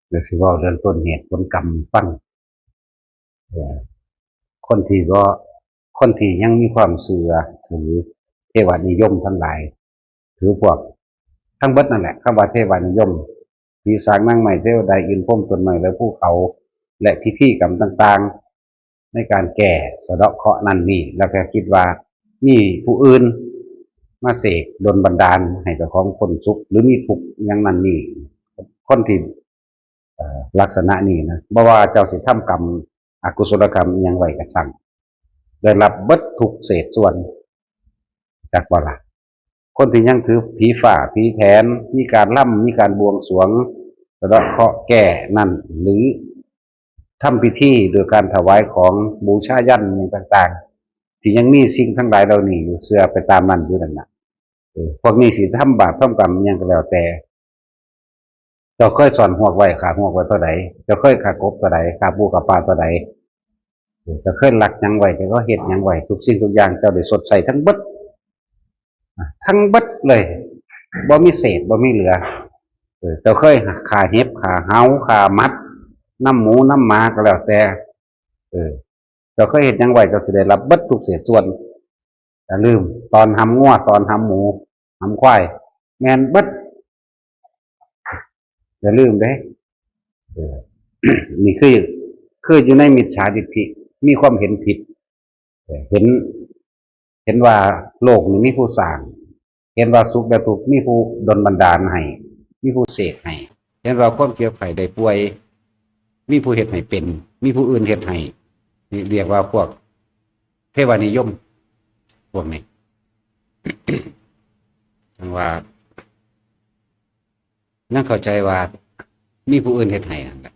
เดี๋ยวสิว่าเรื่องต้นเหตุผลกรรมฟังเอ่อคนที่ก็คนที่ยังมีความเชื่อถือเทวานิยมทั้งหลายถือพวกทั้งเบิดนั่นแหละคำว่าเทวานิยมผีสางนางไม้เทวดาอินพรหมต้นไม้และภูเขาและพิธีกรรมต่างๆในการแก่สะเดาะเคราะห์นั่นนี่แล้วก็คิดว่ามีผู้อื่นมาเสกดลบันดาลให้เจ้าของพ้นทุกข์หรือมีทุกข์อย่างนั้นนี่คนที่ ลักษณะนี้นะบ่ว่าเจ้าสิทำกรรมอกุศลกรรมอหยังไว้ก็ช่างได้รับเบิดทุกเศษส่วนจากบ่ล่ะคนที่ยังถือผีฝ่าผีแถนมีการล่ำมีการบวงสรวงสะเดาะเคราะห์แก่นั่นหรือทำพิธีโดยการถวายของบูชายัญอย่างต่างๆที่ยังมีสิ่งทั้งหลายเหล่านี้อยู่เชื่อไปตามนั้นอยู่นั่นน่ะพวกนี้สิทำบาปทำกรรมอยังก็แล้วแต่ เจ้าเคยสอนหวกไว้ขาหวกไว้ตัวใดเจ้าเคยขากบตัวใดขาปูกับปลาตัวใดเจ้าเคยหลักยังไว้แต่ก็เห็ดยังไว้ทุกสิ่งทุกอย่างเจ้าได้สดใสทั้งเบิดทั้งเบิดเลยบ่มีเศษบ่มีเหลือเจ้าเคยขาเห็บขาเฮาขามัดน้ำหมูน้ำหมาก็แล้วแต่เออเจ้าเคยเห็ดยังไว้เจ้าจะได้รับเบิดทุกเศษส่วนอย่าลืมตอนทำงัวตอนทำหมูทำควายแมนเบิดอย่าลืมเด้ นี่คืออยู่ในมิจฉาทิฏฐิมีความเห็นผิดเห็นเห็นว่าโลกนี้มีผู้สร้างเห็นว่าสุขและทุกข์มีผู้ดลบันดาลให้มีผู้เสกให้เห็นว่าความเจ็บไข้ได้ป่วยมีผู้เฮ็ดให้เป็นมีผู้อื่นเฮ็ดให้นี่เรียกว่าพวกเทวานิยมพวกนี้จังว่านั่งเข้าใจว่ามีผู้อื่นเฮ็ดให้นั่นแหละ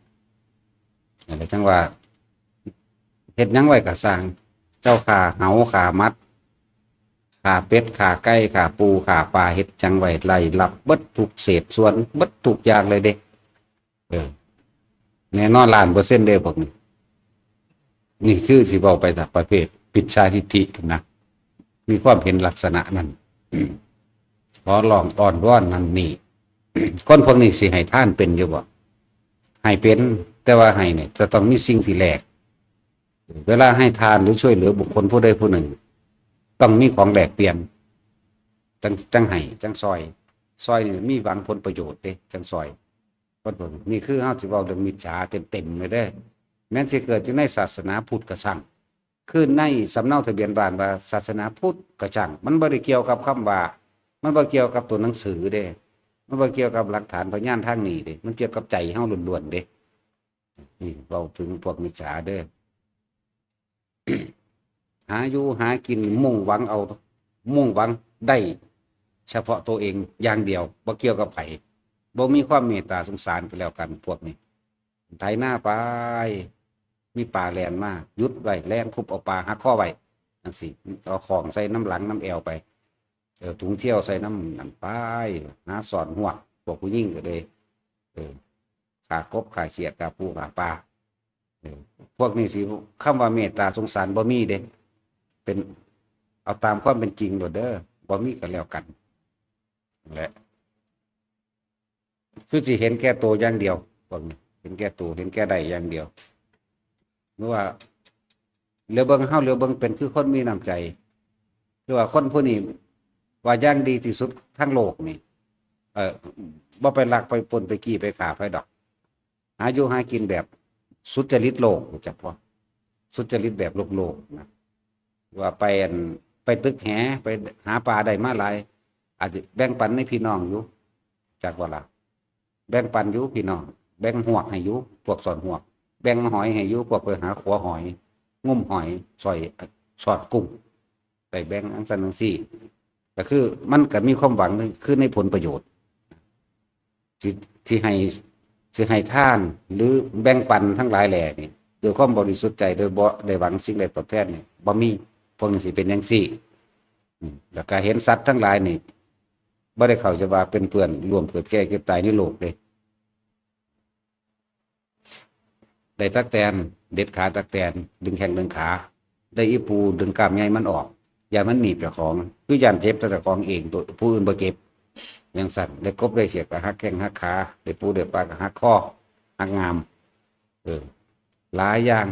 อะไรจังว่าเฮ็ดยังไว้ก็สร้างเจ้าขาเหาขามัดขาเป็ดขาไก่ขาปูขาปลาเฮ็ดจังไว้ไล่รับเบิดทุกเศษส่วนเบิดทุกอย่างเลยเด้เออแน่นอน1,000,000%เด้พวกนี้นี่คือสิเว้าไปจากประเภทปิจฉาทิฏฐินะมีความเห็นลักษณะนั้นขอลองอ้อนวอนนั่นนี่คนพวกนี้สิให้ทานเป็นอยู่บ่ให้เป็นแต่ว่าให้เนี่ยจะต้องมีสิ่งที่แลกเวลาให้ทานหรือช่วยเหลือบุคคลผู้ใดผู้หนึ่งต้องมีของแลกเปลี่ยนจังให้จังซอยนี่มีหวังผลประโยชน์เด้จังซอยคนพวกนี้นี่คือเฮาสิเว้าเรื่องมิจฉาเต็มๆเลยเด้อแม้นสิเกิดอยู่ในศาสนาพุทธก็ช่างคือในสำเนาทะเบียนบ้านว่าศาสนาพุทธก็ช่างมันบ่ได้เกี่ยวกับคำว่ามันบ่เกี่ยวกับตัวหนังสือเด้มันบ่เกี่ยวกับหลักฐานพยานทางนี้เด้มันเกี่ยวกับใจเฮาล้วนๆเด้นี่เราถึงพวกมิจฉาเด้อ หาอยู่หากินมุ่งหวังเอามุ่งหวังได้เฉพาะตัวเองอย่างเดียวบ่เกี่ยวกับไผบ่มีความเมตตาสงสารกันแล้วกันพวกนี้ไถหน้าไปมีป่าแลนมาหยุดไว้แล่นคุบเอาป่าหักข้อไว้จังซี่เอาของใส่น้ำหลังน้ำแอวไปถุงเที่ยวใส่น้ำนั่นไปหาสอนหัวพวกผู้หญิงก็เลยขากบขาเสียดขาปูขาปลาพวกนี้สิคำว่าเมตตาสงสารบ่มีเด้เป็นเอาตามความเป็นจริงโดดเด้อบ่มีกันแล้วกันแหละคือสิเห็นแก่ตัวอย่างเดียวพวกนี้เห็นแก่ตัวเห็นแก่ได้อย่างเดียวหรือว่าเรือเบิงเฮาเรือเบิงเป็นคือคนมีน้ำใจคือว่าคนผู้นี้ว่าอย่างดีที่สุดทั้งโลกนี่บ่ไปลักไปปล้นไปกี้ไปฆ่าไปดอกหาอยู่หากินแบบสุจริตโลกจักพอสุจริตแบบโลกนะว่าไปตึกแหไปหาปลาได้มาหลายอาจจะแบ่งปันให้พี่น้องอยู่จากว่าล่ะแบ่งปันอยู่พี่น้องแบ่งหวกให้อยู่พวกสอนหวกแบ่งหอยให้อยู่พวกไปหาขัวหอยงุ้มหอยซอยสอดกุ้งไปแบ่งอันซันจังซี่ก็คือมันก็มีความหวังคือในผลประโยชน์ที่ให้ท่านหรือแบ่งปันทั้งหลายแหล่นี่โดยความบริสุทธิ์ใจโดยบ่ได้หวังสิ่งใดตอบแทนนี่บ่มีพวกนี้สิเป็นจังซี่แล้วก็เห็นสัตว์ทั้งหลายนี่บ่ได้เข้าใจว่าเป็นเพื่อนร่วมเกิดแก่เก็บตายในโลกเด้ได้ตักแตนเด็ดขาตักแตนดึงแข้งดึงขาได้อีปูดึงกล้ามใหญ่มันออกอย่ามันหนีบเจ้าของคือย่านเจ็บเจ้าของเองตัวผู้อื่นบ่เก็บอย่างสัตว์ได้กบได้เสียบก็หักแข้งหักขาได้ปูได้ปลาก็หักคอ หักงามหลายอย่าง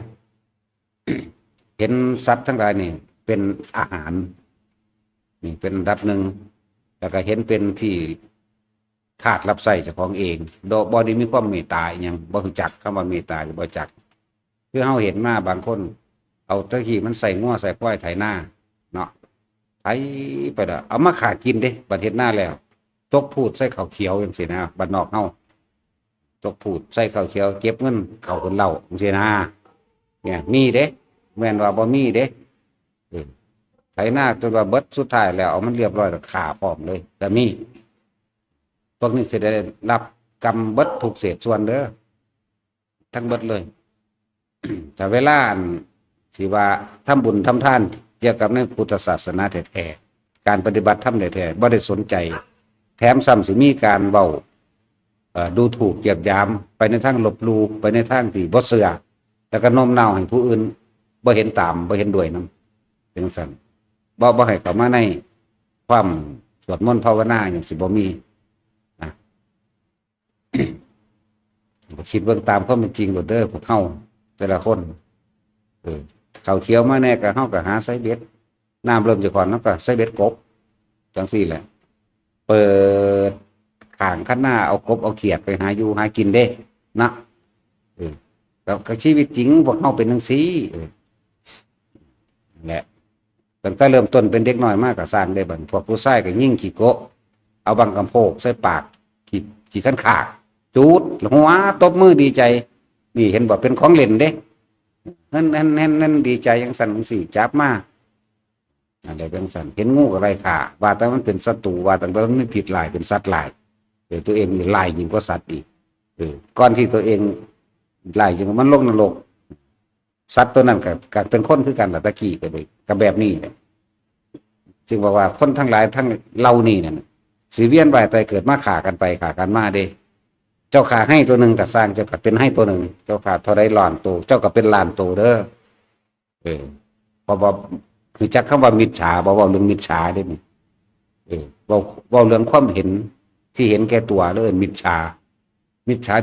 เห็นสัตว์ทั้งหลายนี่เป็นอาหารนี่เป็นอันดับหนึ่งแล้วก็เห็นเป็นที่ธาตุรับใช้เจ้าของเองโดยบ่ได้มีความเมตตาอหยังบ่รู้จักคำว่าเมตตาหรือบ่จักคือเฮาเห็นมาบางคนเอาตะกี้มันใส่ง้อใส่ควายไถนาเนาะไถไปแล้วเอามาขากินเด้บัดเฮ็ดหน้าแล้วตกพูดใส่ข้าวเขียวจังซี่นะบ้านนอกเฮาตกพูดใส่ข้าวเขียวเก็บเงินเข้าคนเหล้าจังซี่นะเนี่ยมีเด้แม่นว่าบ่มีเด้ไถนาจนว่าเบิดสุดท้ายแล้วเอามันเรียบร้อยแล้วฆ่าพร้อมเลยแต่มีพวกนี้สิได้รับกรรมเบิดทุกเศษส่วนเด้อทั้งเบิดเลย แต่เวลาสิว่าทำบุญทำทานเกี่ยวกับในพุทธศาสนาแท้ๆการปฏิบัติธรรมแท้ๆบ่ได้สนใจแถมซ้ำสิมีการเว้าดูถูกเหยียดหยามไปในทางลบหลู่ไปในทางที่บ่เชื่อแล้วก็โน้มน้าวให้ผู้อื่นบ่เห็นตามบ่เห็นด้วยนำจังซั่นบ่ให้เข้ามาในความสวดมนต์ภาวนาอย่างสิบ่มีนะ คิดเบิ่งตามความเป็นจริงโดดเด้อพวกเฮาแต่ละคนเขาเขียวมาแน่ก็เฮาก็หาไซเบ็ดน้ำเริ่มจะก่อนแล้วก็ไซเบ็ดกบจังซี่แหละเปิดข้างคันหน้าเอากบเอาเขียดไปหาอยู่หากินเด้นะก็ชีวิตจริงพวกเฮาเป็นจังซี่แหละตั้งแต่เริ่มต้นเป็นเด็กน้อยมากก็สร้างได้บัดพวกผู้ชายก็ยิ่งขี้โกะเอาบังกำโพกใส่ปากขี้คันขากจูดหัวตบมือดีใจนี่เห็นบอกเป็นของเล่นเด้นั่นดีใจยังสั่นจังสี่จับมาอะไรเป็นสั่นเห็นงูอะไรค่ะว่าแต่มันเป็นศัตรูว่าแต่มันไม่ผิดลายเป็นสัตว์ลายตัวเองนี่ลายยิ่งกว่าสัตว์อีกก่อนที่ตัวเองลายจริงมันลงนรกสัตว์ตัวนั้นกับเป็นคนคือกันตะกี้กันเลยกับแบบนี้เนี่ยจึงบอกว่าคนทั้งหลายทั้งเรานี่เนี่ยสีเวียนไปเกิดมาขากันไปขากันมาเด้เจ้าขาให้ตัวหนึ่งกับสร้างเจ้ากับเป็นให้ตัวหนึ่งเจ้าขาเท่าไรหลอนตัวเจ้ากับเป็นล้านตัวเด้อบอกคือจักคำว่ามิจฉาบอกเรื่องมิจฉาได้ไหมบอกเรื่องความเห็นที่เห็นแก่ตัวเลยมิจฉา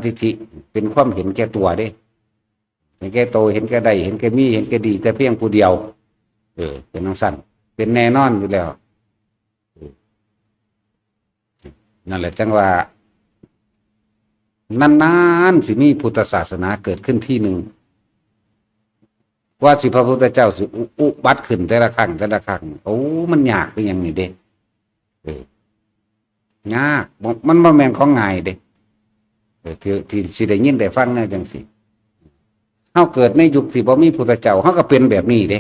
ทิฏฐิเป็นความเห็นแก่ตัวเด้เห็นแก่โตเห็นแก่ใดเห็นแก่มีเห็นแก่ดีแต่เพียงผู้เดียวเป็นน้องสั้นเป็นแน่นอนอยู่แล้วนั่นแหละจังว่านานๆสิมีพุทธศาสนาเกิดขึ้นที่หนึ่งว่าสิพระพุทธเจ้าสิอุบัติขึ้นแต่ละครั้งโอ้มันยากเป็นอย่างนี้เด้ยากมันบ่แม่นของง่ายเด้ที่สิได้ยินได้ฟังแน่จังสิเฮาเกิดในยุคที่บ่มีพุทธเจ้าเฮาก็เป็นแบบนี้เด้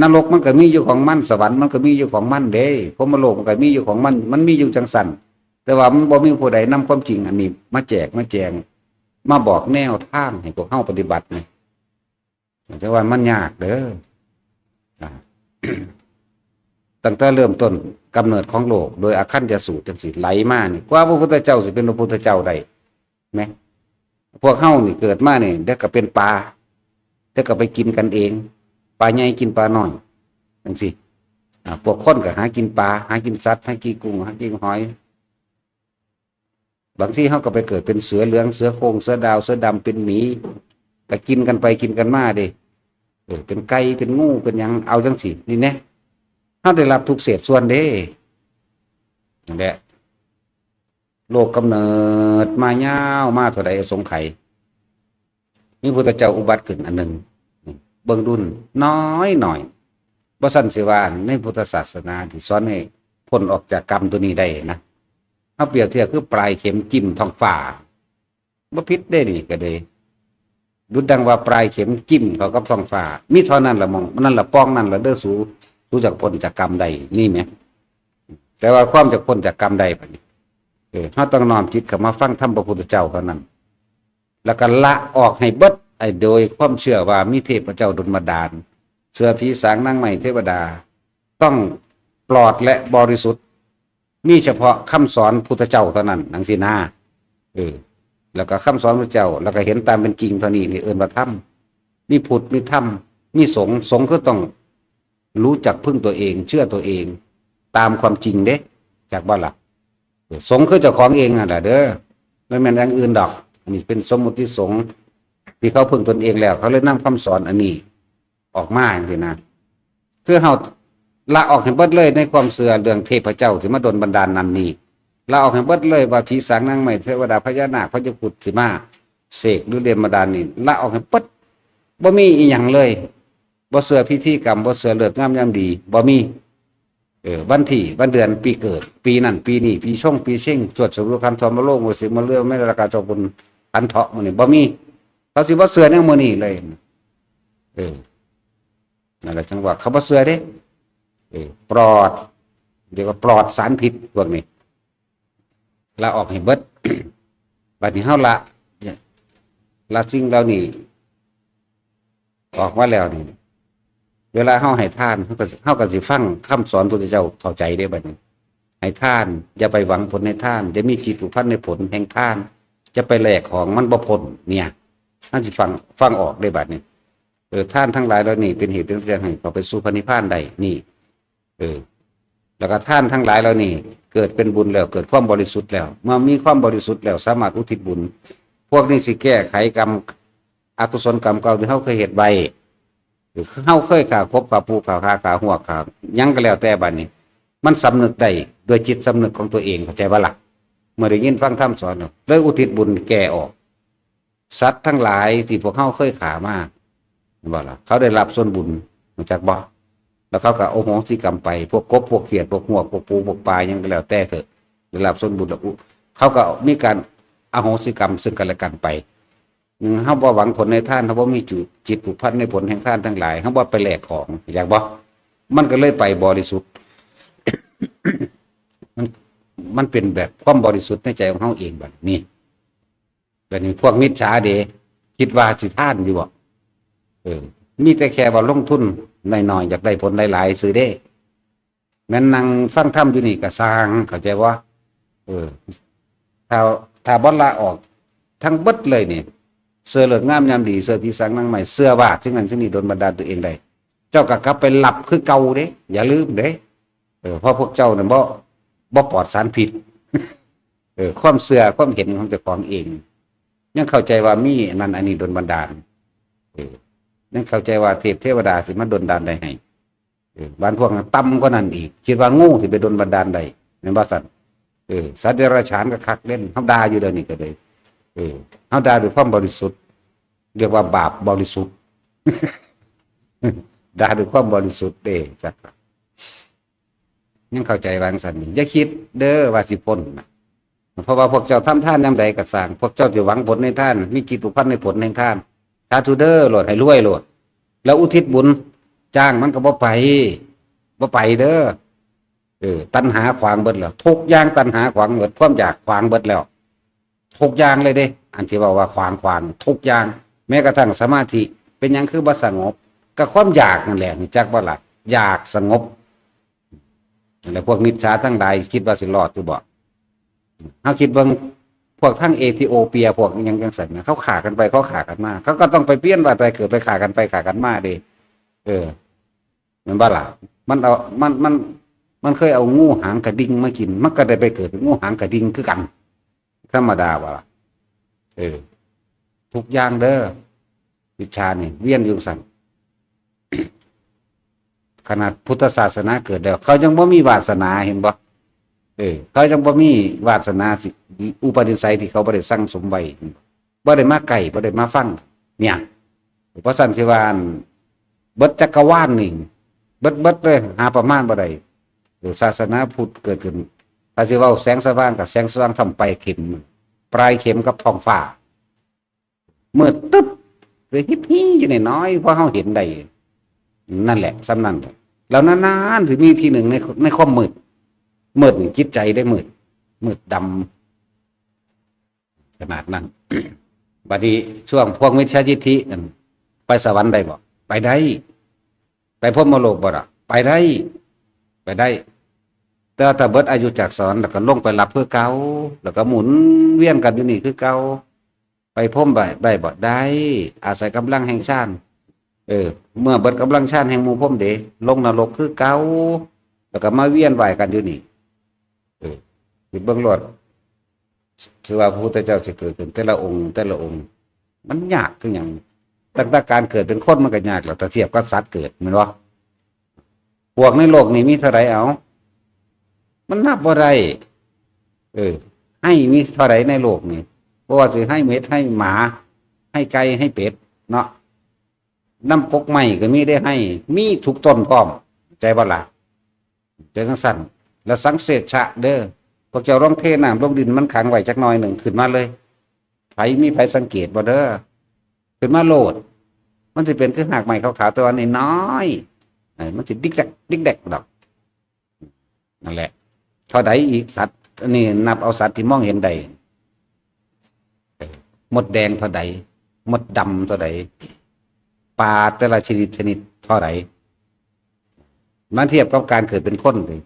นรกมันก็มีอยู่ของมันสวรรค์มันก็มีอยู่ของมันเด้พรหมโลกมันก็มีอยู่ของมันมีอยู่จังซั่นแต่ว่ามันบ่มีผู้ใดนำความจริงอันนี้มาแจกมาแจงมาบอกแนวทางให้พวกเฮาปฏิบัตินี่แต่ว่ามันยากเด้อ ตั้งแต่เริ่มต้นกำเนิดของโลกโดยอคันธสูตรจังสิไหลมานี่กว่าพระพุทธเจ้าสิเป็นพระพุทธเจ้าได้แม้พวกเฮานี่เกิดมานี่เด็กก็เป็นปลาเด็กก็ไปกินกันเองปลาใหญ่กินปลาน้อยจังสิพวกคนก็หากินปลาหากินสัตว์หากินกุ้งหากินหอยบางที่เขาก็ไปเกิดเป็นเสือเหลืองเสือโคร่งเสือดาวเสือดำเป็นหมีก็กินกันไปกินกันมาเด้เป็นไก่เป็นงูเป็นยังเอาจังสินี่แน่เขาได้รับทุกเศษส่วนเด้นั่นแหละโลกกำเนิดมายาวมาเท่าใดสงไข่มีพุทธเจ้าอุบัติขึ้นอันหนึ่งเบิ่งดุลน้อยหน่อยบ่สั่นสิว่าในพุทธศาสนาที่สอนให้พ้นออกจากกรรมตัวนี้ได้นะเขาเปรียบเทียบคือปลายเข็มจิ้มท้องฟ้าบ่ผิดได้นี่ก็ได้ดุจดังว่าปลายเข็มจิ้มเขากับท้องฟ้ามีเท่านั้นละมองนั่นละป้องนั่นละเด้อสู้จากพ้นจากกรรมใดนี่ไหมแต่ว่าความจากพ้นจากกรรมใดปะนี่เขาต้องน้อมจิตเข้ามาฟังธรรมพระพุทธเจ้าเท่านั้นแล้วก็ละออกให้เบิดโดยความเชื่อว่ามีเทพเจ้าดลบันดาลเชื่อผีสางนางไม้เทวดาต้องปลอดและบริสุทธิ์นี่เฉพาะคำสอนพุทธเจ้าเท่านั้นนังสีนาแล้วก็คำสอนพระเจ้าแล้วก็เห็นตามเป็นจริงเท่านี้นี่เอิ้นว่าธรรมมีพุทธมีธรรมมีสงฆ์ก็ต้องรู้จักพึ่งตัวเองเชื่อตัวเองตามความจริงเด้จากบ้านหลักสงฆ์คือเจ้าของเองนั่นแหละเด้อไม่แม่นอย่างอื่นดอก อันนี้เป็นสมมุติสงฆ์ที่เขาพึ่งตนเองแล้วเขาเลยนำคำสอนอันนี้ออกมาอย่างนี้นะคือเฮาละออกให้เบิดเลยในความเชื่อเรื่องเทพเจ้าที่มาดลบันดาลนั่นนี่ละออกให้เบิดเลยว่าผีสางนางไม้เทวดาพญานาคพระเจ้าขุดสิมาเสกหรือเรียนบันดาลนี่ละออกให้เบิดบ่มีอีหยังเลยบ่เชื่อพิธีกรรมบ่เชื่อเลิศงามยามดีบ่มีวันที่วันเดือนปีเกิดปีนั้นปีนี้ปีช่องปีเช่งสวดสรุปคำทอมโลกมุสิมาเรื่องไม่ราคาจบุญอันเถาะมื้อนี้บ่มีเขาสิบ่เชื่อแนวมื้อนี้เลยนั่นแหละจังหวะเขาบ่เชื่อเด้ปลอดเดี๋ยวก็ปลอดสารพิษพวกนี้ละออกให้เบิด บัดนี้เฮาละสิ่งเหล่านี้ออกมาแล้วนี่เวลาเฮาให้ทานเฮาก็สิฟังคำสอนพระพุทธเจ้าเข้าใจได้บัดนี้ให้ทานอย่าไปหวังผลในทานจะมีจิตผูกพันในผลแห่งทานจะไปแลกของมันบ่พ้นเนี่ยท่านสิฟังออกได้บัดนี้ท่านทั้งหลายแล้วนี่เป็นเหตุเป็นเรื่องให้เขาไปสู่พระนิพพานได้นี่แล้วก็ท่านทั้งหลายแล้วนี่เกิดเป็นบุญแล้วเกิดความบริสุทธิ์แล้วเมื่อมีความบริสุทธิ์แล้วสามารถอุทิศบุญพวกนี้สิแก้ไขกรรมอกุศลกรรมเก่าที่เฮาเคยเฮ็ดไว้หรือเฮาเคยฆ่าคบฆ่าปูฆ่าฆ่าฆ่าหัวฆ่ายังก็แล้วแต่บัดนี้มันสำนึกได้โดยจิตสำนึกของตัวเองเข้าใจบ่ล่ะเมื่อได้ยินฟังธรรมสอนเลยอุทิศบุญแก้ออกสัตว์ทั้งหลายที่พวกเฮาเคยฆ่ามาบ่ล่ะเขาได้รับส่วนบุญจากบ่แล้วเขาก็โอโหสิกรรมไปพวกกบพวกเขียดพวกหัวพวกปูพวกปลายังก็แล้วแต่เถอะได้รับส่วนบุญแล้วเขาก็มีการอโหสิกรรมซึ่งกันและกันไปเฮาบ่หวังผลในท่านเฮาบ่มีจิตผูกพันในผลแห่งท่านทั้งหลายเฮาบ่ไปแลกของอยากบ่มันก็เลยไปบริสุทธิ์ มันเป็นแบบความบริสุทธิ์ในใจของเฮาเองบัดนี้แบบนี้พวกมิจฉาเด้คิดว่าสิท่านอยู่บ่มีแต่แค่ว่าลงทุนน้อยๆอยากได้ผลหลายๆซื้อได้แม้นนั่งฟังธรรมอยู่นี่ก็สร้างเข้าใจว่าถ้าบ่ละออกทั้งเบิดเลยนี่เสื้อเหลืองงามยามดีเสื้อผีสางนางไม้เสื้อว่าซึ่งนั้นซึ่งนี้โดนบันดาลตัวเองได้เจ้าก็กลับไปหลับคือเก่าเด้อย่าลืมเด้เพราะพวกเจ้านั่นบ่ปลอดสารพิษความเชื่อความเห็นของเจ้าของเองยังเข้าใจว่ามีนั่นอันนี้โดนบันดาลยังเข้าใจว่าเทวดาสิมาโดนบันดาลได้ให้บ้านพวกนั้นต่ำกว่านั้นอีกคิดว่างูสิไปโดนบันดาลได้แม่นบ่ซั่นสัตว์เดรัจฉานก็คักเล่นเฮาด่าอยู่เดี๋ยวนี้ก็เลยเฮาด่าด้วยความบริสุทธิ์เรียกว่าบาปบริสุทธิ์ ด่าด้วยความบริสุทธิ์เด้จักยังเข้าใจวางซั่นนี่อย่าคิดเด้อว่าสิพ้นนะเพราะว่าพวกเจ้าทำทานยามใดก็สร้างพวกเจ้าจะหวังผลในทานมีจิตผูกพันในผลแห่งทานสาธุเด้อโลดให้รวยโลดแล้วอุทิศบุญจ้างมันก็บ่ไปเด้อตัณหาขวางเบิดแล้วทุกอย่างตัณหาขวางเบิดความอยากขวางเบิดแล้วทุกอย่างเลยเด้อันที่ว่าขวางทุกอย่างแม้กระทั่งสมาธิเป็นหยังคือบ่สงบก็ความอยากนั่นแหละจักบ่ล่ะอยากสงบนั่นแหละพวกมิจฉาทั้งหลายคิดว่าสิรอดอยู่บ่เฮาคิดเบิ่งพวกทั้งเอธิโอเปียพวกยังสั่นนะเขาฆ่ากันไปเขาฆ่ากันมาเขาก็ต้องไปเปลี่ยนว่าไปเกิดไปฆ่ากันไปฆ่ากันมาเด้มันบ่ล่ะมันเคยเอางูหางกระดิ่งมากินมันก็ได้ไปเกิดเป็นงูหางกระดิ่งคือกันธรรมดาบ่ล่ะทุกอย่างเด้อวิชานี่เวียนอยู่สั่น ขนาดพุทธศาสนาเกิดแล้วเขายังบ่มีวาสนาเห็นบ่เขายังบ่มีวาสนาสิอุปนิสัยที่เขาบ่ได้สั่งสมไว้บ่ได้มาไก่บ่ได้มาฟังเนี่ยเพราะสั่นสิว่าเบิดจักรวาลนี่เบิดเลยหาประมาณบ่ได้ศาสนาพุทธเกิดขึ้นถ้าสิเว้าแสงสว่างกับแสงสว่างทำไปเข็มปลายเข็มกับท้องฟ้ามืดตึ๊บเลยฮิปปี้อยู่น้อยเพราะเฮาเห็นได้นั่นแหละสำนั้นแล้วนานๆถึงมีทีหนึ่งในความมืดนี่จิตใจได้มืดดำขนาดนั้น บัดนี้ช่วงพวกมิจฉาทิฏฐิไปสวรรค์ได้บ่ไปได้ไปพรหมโลกบ่ล่ะไปได้แต่ถ้าเบิดอายุจากสอนแล้วก็ลงไปรับเพื่อเก่าแล้วก็หมุนเวียนกันอยู่นี่คือเก่าไปพรหมได้บ่ได้อาศัยกำลังแห่งฌานเมื่อเบิดกำลังฌานแห่งหมู่พรหมเด้ลงนรกคือเก่าแล้วก็มาเวียนว่ายกันอยู่นี่เบิ่งโลด ถือว่าพระพุทธเจ้าจะเกิดขึ้นแต่ละองค์แต่ละองค์ มันยากทุกอย่างตั้งแต่การเกิดเป็นคนมันก็ยากแล้วแต่เทียบกับสัตว์เกิดมันวะพวกในโลกนี้มีเท่าไรเอามันนับบ่ได้ให้มีเท่าไรในโลกนี้เพราะว่าจะให้เม็ดให้หมาให้ไก่ให้เป็ดเนาะน้ำกกใหม่ก็มีได้ให้มีทุกต้นพร้อมใจบ่ล่ะใจสั้นๆแล้วสังเสชะเด้อพวกเจ้าร้องเทน้ำลงดินมันขังไว้จักหน่อยหนึ่งขึ้นมาเลยไผมีไผสังเกตบ่เด้อขึ้นมาโลดมันจะเป็นคือหากใหม่ขาวๆตัวนี้น้อยมันจะดิกแดกดอกนั่นแหละเท่าใดอีกสัตว์นี่นับเอาสัตว์ที่มองเห็นใดมดแดงเท่าใดมดดำเท่าใดปลาแต่ละชนิดเท่าไหร่มันเทียบกับการเกิดเป็นคนเลย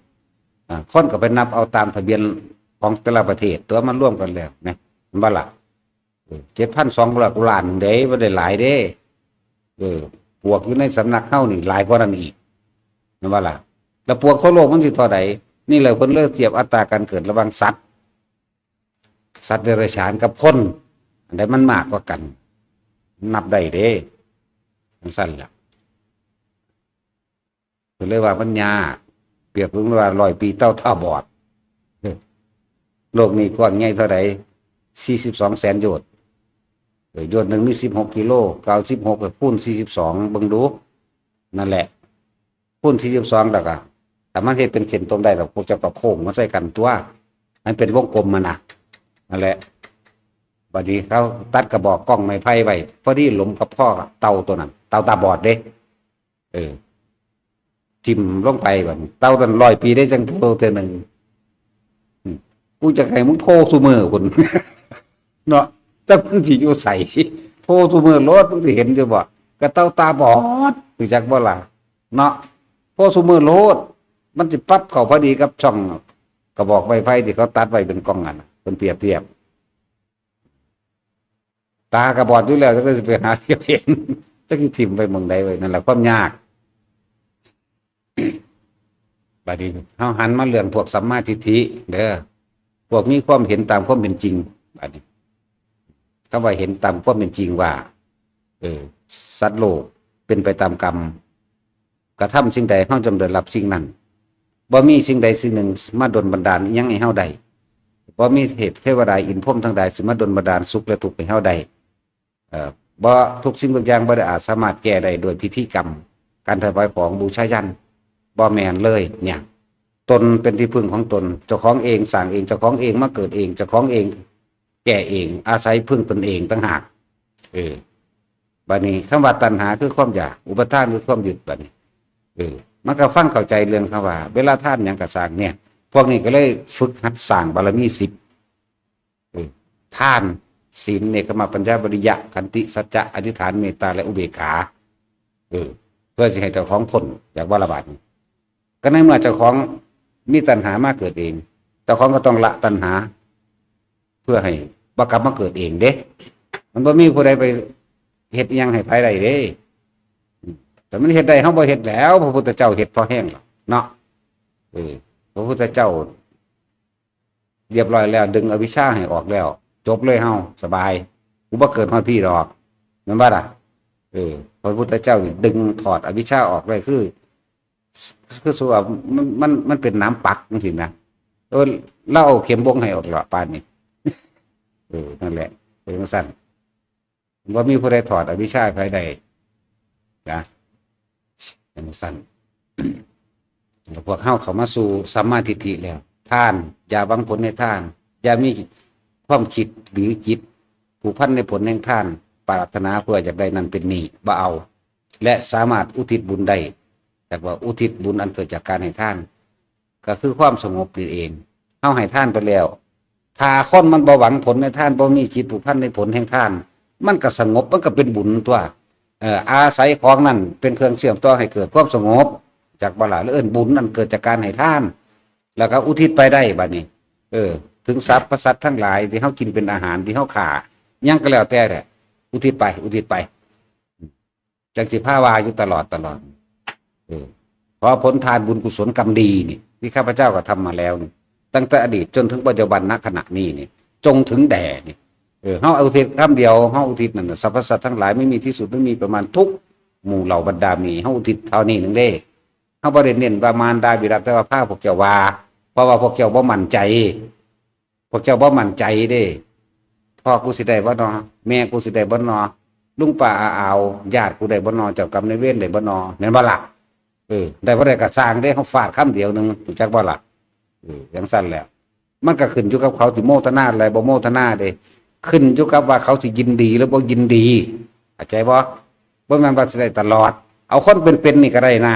คนก็ไปนับเอาตามทะเบียนของแต่ละประเทศตัวมันร่วมกันแล้วนะมันบ้าละ7,200 ล้านเด้ไม่ได้หลายเด้ปวกอยู่ในสำนักเข้านี่หลายกว่านั้นอีกมันบ้าละแล้วปวกทั่วโลกมันสิเท่าไหร่นี่แหละคนเลิกเทียบอัตราการเกิดระหว่างสัตว์เดรัจฉานกับคนอันใดมันมากกว่ากันนับได้เด้สั้นแหละคือเลยว่ามันยากเปรียบเหมือนว่า100 ปีเต้าท่าบอดโลกนี้กว้างใหญ่เท่าไหร่42 แสนโยชน์โยชน์หนึ่งมี16 กิโล96กับคูณ42เบิ่งดูนั่นแหละคูณ42แล้วก็แต่มันเฮ็ดเป็นเส้นตรงได้แล้วพวกเจ้าก็โค้งมาใส่กันตัวมันเป็นวงกลมมันน่ะนั่นแหละบัดนี้เขาตัดกระบอกกล้องไม้ไผ่ไว้พอดีหลุมกับพ่อเต่าตัวนั้นเต่าตาบอดเด้ทิ่มลงไปแบบเต่าตัน100 ปีได้จังโตเท่านึงกูจะให้มึงโพซุมือคุณเนาะแต่มึงสิอยู่ใส่โพซุมือรถมึงสิเห็นอยู่บ่กระเต่าตาบอดรู้จักบ่ล่ะเนาะโพซุมือรถมันสิปั๊บเข้าพอดีกับช่องกระบอกไม้ไผ่ที่เขาตัดไว้เป็นกล้องอันเป็นเปรียบตากระบอดอยู่แล้วก็จะไปหาเที่ยวเห็นจะคิดทิมไปเมืองใดไว้นั่นแหละความยากบัดนี้เขาหันมาเรื่องพวกสัมมาทิฏฐิเด้อพวกมีความเห็นตามความเป็นจริงบัดนี้เขาว่าเห็นตามความเป็นจริงว่าสัตว์โลกเป็นไปตามกรรมกระทำสิ่งใดเขาจำได้รับสิ่งนั้นบ่มีสิ่งใดสิ่งหนึ่งมาดลบันดาลยังให้เฮาได้บ่มีเทวดาอินพรหมทั้งหลายสิมาดลบันดาลสุขและทุกข์ให้เฮาได้บ่ทุกสิ่งทุกอย่างบ่ได้อาจสามารถแก้ได้โดยพิธีกรรมการถวายของบูชายันบ่แม่นเลยเนี่ยตนเป็นที่พึ่งของตนเจ้าของเองสร้างเองเจ้าของเองมาเกิดเองเจ้าของเองแก่เองอาศัยพึ่งตนเองต่างหากบัดนี้คำว่าตัณหาคือความอยากอุปทานคือความยึดบัดนี้มันก็ฟังเข้าใจเรื่องคำว่าเวลาท่านหยังก็สร้างเนี่ยพวกนี้ก็เลยฝึกหัดสร้างบารมี10ท่านศีลเนกขมปัญญาบริยะขันติสัจจะอธิษฐานเมตตาและอุเบกขาเพื่อจะให้เจ้าของพ้นจากวัฏบาปก็ในเมื่อเจ้าของมีตัณหามากเกิดเองเจ้าของก็ต้องละตัณหาเพื่อให้บ่กลับมาเกิดเองเด้มันบ่มีผู้ใดไปเฮ็ดยังให้ไผได้เด้แต่มันเฮ็ดได้เฮาบ่เฮ็ดแล้วพระพุทธเจ้าเฮ็ดพอแห้งหรอกเนาะพระพุทธเจ้าเรียบร้อยแล้วดึงอวิชชาให้ออกแล้วจบเลยเฮาสบายกูบ่เกิดฮอดพี่ดอกแม่นบ่ล่ะพระพุทธเจ้าดึงถอดอวิชชาออกเลยคือส่วนมันเป็นน้ำปักจังซี่นะเล่าเข็มบงให้ออกหลอดปานนี้นั่นแหละเป็นจังซั่นว่ามีผู้ใดถอดอวิชชาภายใดนะเป็นจังซั่นพวกเข้ามาสู่สัมมาทิฏฐิแล้วท่านอย่าหวังผลในท่านอย่ามีความคิดหรือจิตผูกพันในผลแห่งท่านปรารถนาเพื่ออยากได้นั้นเป็นนี่บ่เอาและสามารถอุทิศบุญได้แต่ว่าอุทิศบุญอันเกิดจากการให้ท่านก็คือความสงบนี่เองเข้าให้ท่านไปแล้วถ้าคนมันบ่หวังผลในท่านบ่มีจิตผูกพันในผลแห่งท่านมันก็สงบมันก็เป็นบุญตัวอาศัยของนั้นเป็นเครื่องเชื่อมต่อให้เกิดความสงบจากบาลาหรือบุญนั้นเกิดจากการให้ท่านแล้วก็อุทิศไปได้บัดนี้ถึงทรัพย์ประสัตทั้งหลายที่เขากินเป็นอาหารที่เขาขายังก็แล้วแต่อุทิศไปจังสิภาวาอยู่ตลอดเพราะผลทานบุญกุศลกรรมดีนี่ที่ข้าพเจ้าก็ทำมาแล้วนี่ตั้งแต่อดีตจนถึงปัจจุบันณขณะนี้นี่ จงถึงแด่นี่เฮาอุทิศคำเดียวเฮาอุทิศนั่นน่ะสรรพสัตว์ทั้งหลายไม่มีที่สุดไม่มีประมาณทุกหมู่เหล่าบรรดามีเฮาอุทิศเท่านี้นึงเด้เฮาบ่ได้เน้นว่ามารดาบิดาแต่ว่าพาพวกเจ้าว่าเพราะว่าพวกเจ้าบ่มั่นใจพวกเจ้าบ่มั่นใจเด้พ่อกูสิได้บ่นอแม่กูสิได้บ่นอลุงป้าอาอาวญาติกูได้บ่นอเจ้ากรรมนายเวรได้บ่นอแม่นบ่ล่ะได้บ่ได้ก็สร้างได้เฮาฟาดคำเดียวนึงรู้จักบ่ล่ะจังซั่นแหละมันก็ขึ้นอยู่กับเขาสิโมทนาอะไรบ่โมทนาเด้ขึ้นอยู่กับว่าเขาสิยินดีหรือบ่ยินดีเข้าใจบ่บ่แม่นว่าสิได้ตลอดเอาคนเป็นๆนี่ก็ได้น่า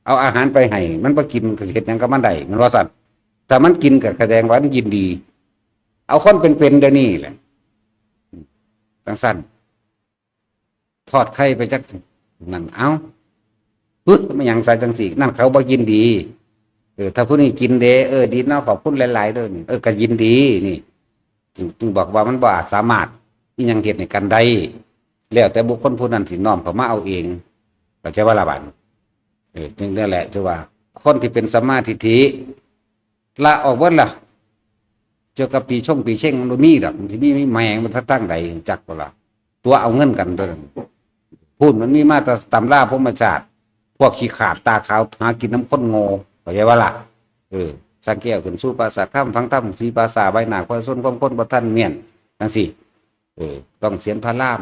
เอาอาหารไปให้มันบ่กินก็เฮ็ดหยังกับมันได้มันว่าซั่นถ้ามันกินก็แสดงว่ามันยินดีเอาคนเป็นๆเดี๋ยวนี้แหละจังซั่นทอดไข่ไปจักนั่นเอาไม่หยังใส่จังซี่นั่นเขาบ่ยินดีถ้าผู้นี้กินเด้ดีเนาะขอบคุณหลายๆเด้อนี่ก็ยินดีนี่จึงบอกว่ามันบ่อาจสามารถอีหยังเฮ็ดให้กันได้แล้วแต่บุคคลผู้นั้นสิน้อมเข้ามาเอาเองเข้าใจว่าล่ะบัดจึงนั่นแหละที่ว่าคนที่เป็นสัมมาทิฏฐิละออกเบิดล่ะเจอกับปีเช่งมันบ่มีดอกมันสิมีแมงมันตั้งใดจักบ่ล่ะตัวเอาเงินกันเด้อพูดมันมีมาแต่ตำราพรหมชาติพวกขี้ขาดตาขาวหากินน้ำข้นโง่เข้าใจว่าล่ะสังเกตขึ้นสู้ภาษาข้ามทั้งตั้มสีภาษาใบหน้าความส้นความข้นบ่ทันเมียนจังซี่ต้องเสียนพระราม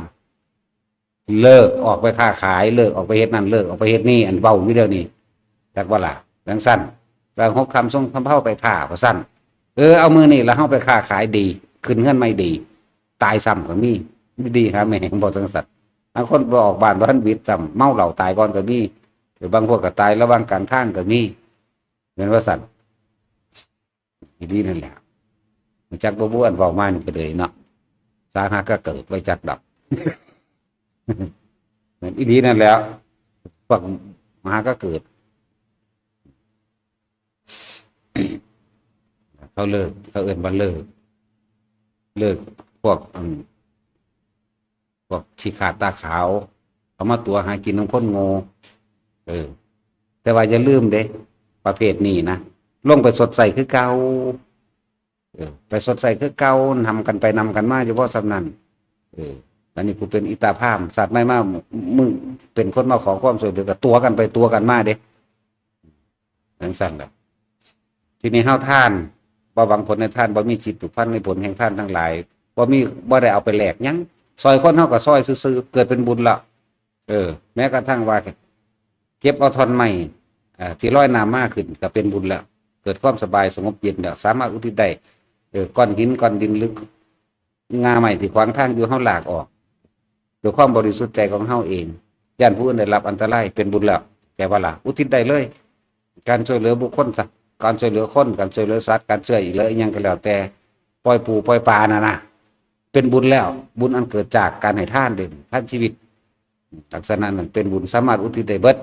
เลิกออกไปค้าขายเลิกออกไปเฮ็ดนั่นเลิกออกไปเฮ็ดนี่อันเว้าอยู่เดียวนี้จักว่าล่ะจังซั่นบาง6 คำส่งคำเฮาไปค้าว่าซั่นเอามือนี่แล้วเฮาไปค้าขายดีขึ้นเงินไม่ดีตายซ้ำก็มีดีครับแม่งบ่จังซั่นบางคนบ่ออกบ้านบ่ทันวิทย์ซ้ำเมาเหล้าตายก่อนก็มีหรือบางพวกก็ตายระหว่างกลางทางก็มีแม่นว่าซั่นอีดีนั่นแหละจักบ่บ่อันเว้ามานี่ก็เลยเนาะสาหาก็เกิดไว้จักดับเหมือนอีดีนั่นแหละพวกมหาก็เกิดเขาเลิกเขาเอิ้นว่าเลิกพวกขี้ขาดตาขาวเอามาตัวหากินของคนโง่แต่ว่าอย่าลืมเด้ประเภทนี้นะลงไปสดใสคือเก่าไปสดใสคือเก่าทำกันไปนำกันมาเฉพาะสำนันอันนี้กูเป็นอิตาภาพสัตว์ไม่มามึงเป็นคนมาขอความช่วยเหลือกับตัวกันไปตัวกันมาเด้ทั้งสั่นแหละทีนี้เฮาท่านบ่หวังผลในท่านบ่มีจิตผูกพันในผลแห่งท่านทั้งหลายบ่ได้เอาไปแลกหยังซอยคนเฮาก็ซอยซื่อๆเกิดเป็นบุญละแม้กระทั่งว่าเก็บเอาท่อนไม้ที่ลอยน้ำมากขึ้นก็เป็นบุญแล้วเกิดความสบายสงบเย็นแล้วสามารถอุทิศได้ก้อนหินก้อนดินลึกงาใหม่ที่ขวางทางอยู่เฮาลากออกด้วยความบริสุทธิ์ใจของเฮาเองย่านผู้อื่นได้รับอันตรายเป็นบุญแล้วใจว่าล่ะอุทิศได้เลยการช่วยเหลือบุคคลการช่วยเหลือคนการช่วยเหลือสัตว์การช่วยอีกเลยยังก็แล้วแต่ปล่อยปูปล่อยปลานะเป็นบุญแล้วบุญอันเกิดจากการให้ทานเด่นท่านชีวิตลักษณะนั้นเป็นบุญสามารถอุทิศได้เบิด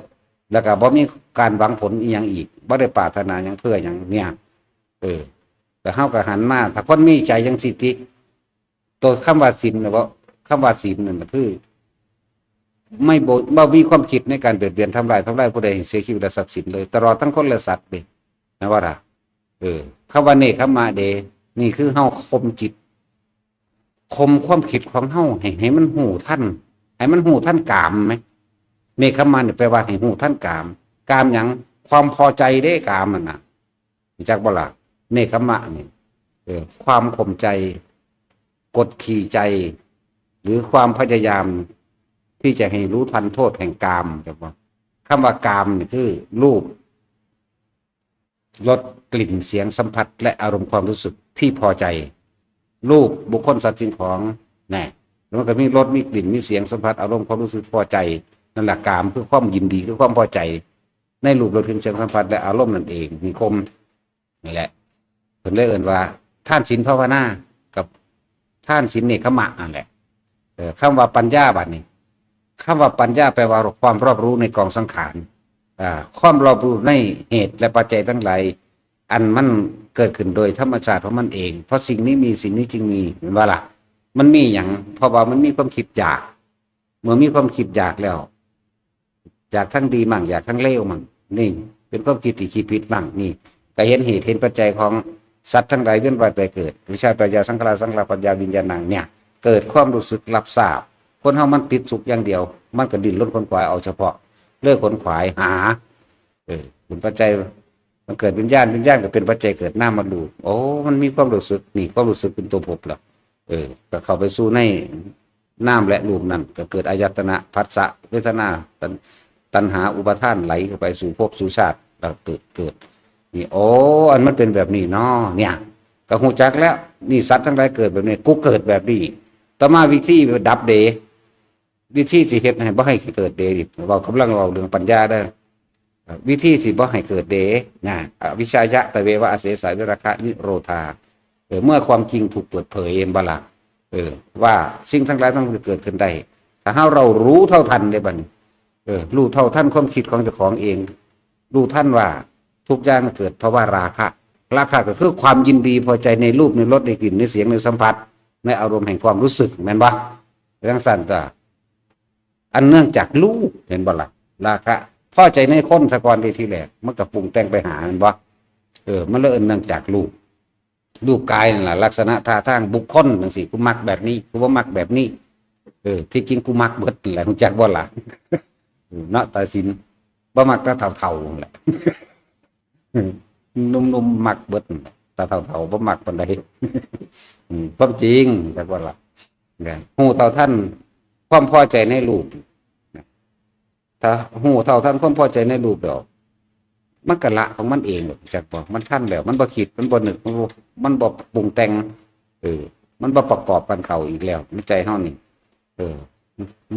แล้วก็บ่มีการหวังผลอีหยังอีกบ่ได้ปรารถนาหยังเพื่อหยังเนี่ยแต่เฮาก็หันมาถ้าคนมีใจยังสิทธิตัวคำว่าศีลน่ะบ่คำว่าศีลนั่นคือบ่มีความคิดในการเบียดเบียนทำลายผู้ใดให้เสียชีวิตและทรัพย์สินเลยตลอดทั้งคนและสัตว์เด้นะว่าล่ะคำว่าเนกขมาเดนี่คือเฮาคมจิตคมความคิดของเฮาให้มันหูท่านให้มันหูท่านกามไหมเนกขมาเนี่ยแปลว่าให้หูท่านกามหยังความพอใจได้กามมันน่ะจักบ่ล่ะเนกขมะนี่ความข่มใจกดขี่ใจหรือความพยายามที่จะให้รู้ทันโทษแห่งกามจักบ่คำว่ากามนี่คือรูปรสกลิ่นเสียงสัมผัสและอารมณ์ความรู้สึกที่พอใจรูปบุคคลสัตว์สิ่งของแน่แล้วมันก็มีรสมีกลิ่นมีเสียงสัมผัสอารมณ์ความรู้สึกพอใจนั่นแหละกามคือความยินดีคือความพอใจในรูปรสกลิ่นเสียงสัมผัสและอารมณ์นั่นเองมีคมนี่แหละเพิ่นเลยเอ่ยว่าท่านศีลภาวนากับท่านศีลเนกขมะนั่นแหละคำว่าปัญญาบัดนี้คำว่าปัญญาแปลว่าความรอบรู้ในกองสังขารความรอบรู้ในเหตุและปัจจัยทั้งหลายอันมันเกิดขึ้นโดยธรรมชาติของมันเองเพราะสิ่งนี้มีสิ่งนี้จึงมีเห็นว่าล่ะมันมีอย่างเพราะว่ามันมีความคิดอยากเมื่อมีความคิดอยากแล้วอยากทั้งดีมั่งอยากทั้งเลวมั่งนี่เป็นความคิดที่คิดผิดมั่งนี่ก็เห็นเหตุเห็นปัจจัยของ สัตว์ทั้งหลายเวียนว่ายแต่เกิดวิชาปัญญาสังขารสังขารปัญญาวิญญาณังเนี่ยเกิดความรู้สึกรับทราบคนเฮามันติดสุขอย่างเดียวมันก็ดิ้นรนขนขวายเอาเฉพาะเลิกขนขวายหาเป็นปัจจัยมันเกิดวิญญาณก็เป็นปัจจัยเกิดน้ามาดูโอ้มันมีความรู้สึกนี่ความรู้สึกเป็นตัวภพแล้วก็เข้าไปสู่ในน้ำและรูปนั่นก็เกิดอายตนะผัสสะเวทนาตัณหาอุปาทานไหลเข้าไปสู่ภพสู่ชาติแล้วเกิดนี่โอ้อันมันเป็นแบบนี้เนาะเนี่ยก็หูจักแล้วนี่สัตว์ทั้งหลายเกิดแบบนี้กูเกิดแบบนี้ต่อมาวิธีดับเดวิธีที่เฮ็ดให้บ่ให้เกิดเดดิเรากำลังเอาเรื่องปัญญาได้วิธีสิบ่ให้เกิดเดนะวิชายะตะเววะอเสสะวิราคะนิโรธาเมื่อความจริงถูกเปิดเผยเองบละว่าสิ่งทั้งหลายต้องเกิดขึ้นได้ถ้าเรารู้เท่าทันได้บัดนี้รู้เท่าทันความคิดของเจ้าของเองรู้ท่านว่าทุกอย่างมันเกิดเพราะว่าราคะก็คือความยินดีพอใจในรูปในรสในกลิ่นในเสียงในสัมผัสในอารมณ์แห่งความรู้สึกแม่นบ่เรื่องสั้นก็อันเนื่องจากรูปเห็นบ่ล่ะราคะพอใจในคนสะกอนที่แรกมันก็ปรุงแต่งไปหาแม่นบ่มันเริ่มเนื่องจากรูปกายนั่นแหละลักษณะท่าทางบุคคลจังซี่กูมักแบบนี้กูบ่มักแบบนี้ที่จริงกูมักเบิดแหละรู้จักบ่ล่ะเนาะตาสินบ่มักแต่เฒ่าๆแหละนุ่มๆมักเบิดแต่เฒ่าๆบ่มักปานใดความจริงจักบ่ล่ะฮู้เท่าท่านความพอใจในรูปถ้าฮู้เท่าท่านความพอใจในรูปดอกมันก็ละของมันเองจักบ่มันท่านแล้วมันบ่คิดมันบ่นึกมันบ่ปรุงแต่งมันบ่ประกอบกันเข้าอีกแล้วในใจเฮานี่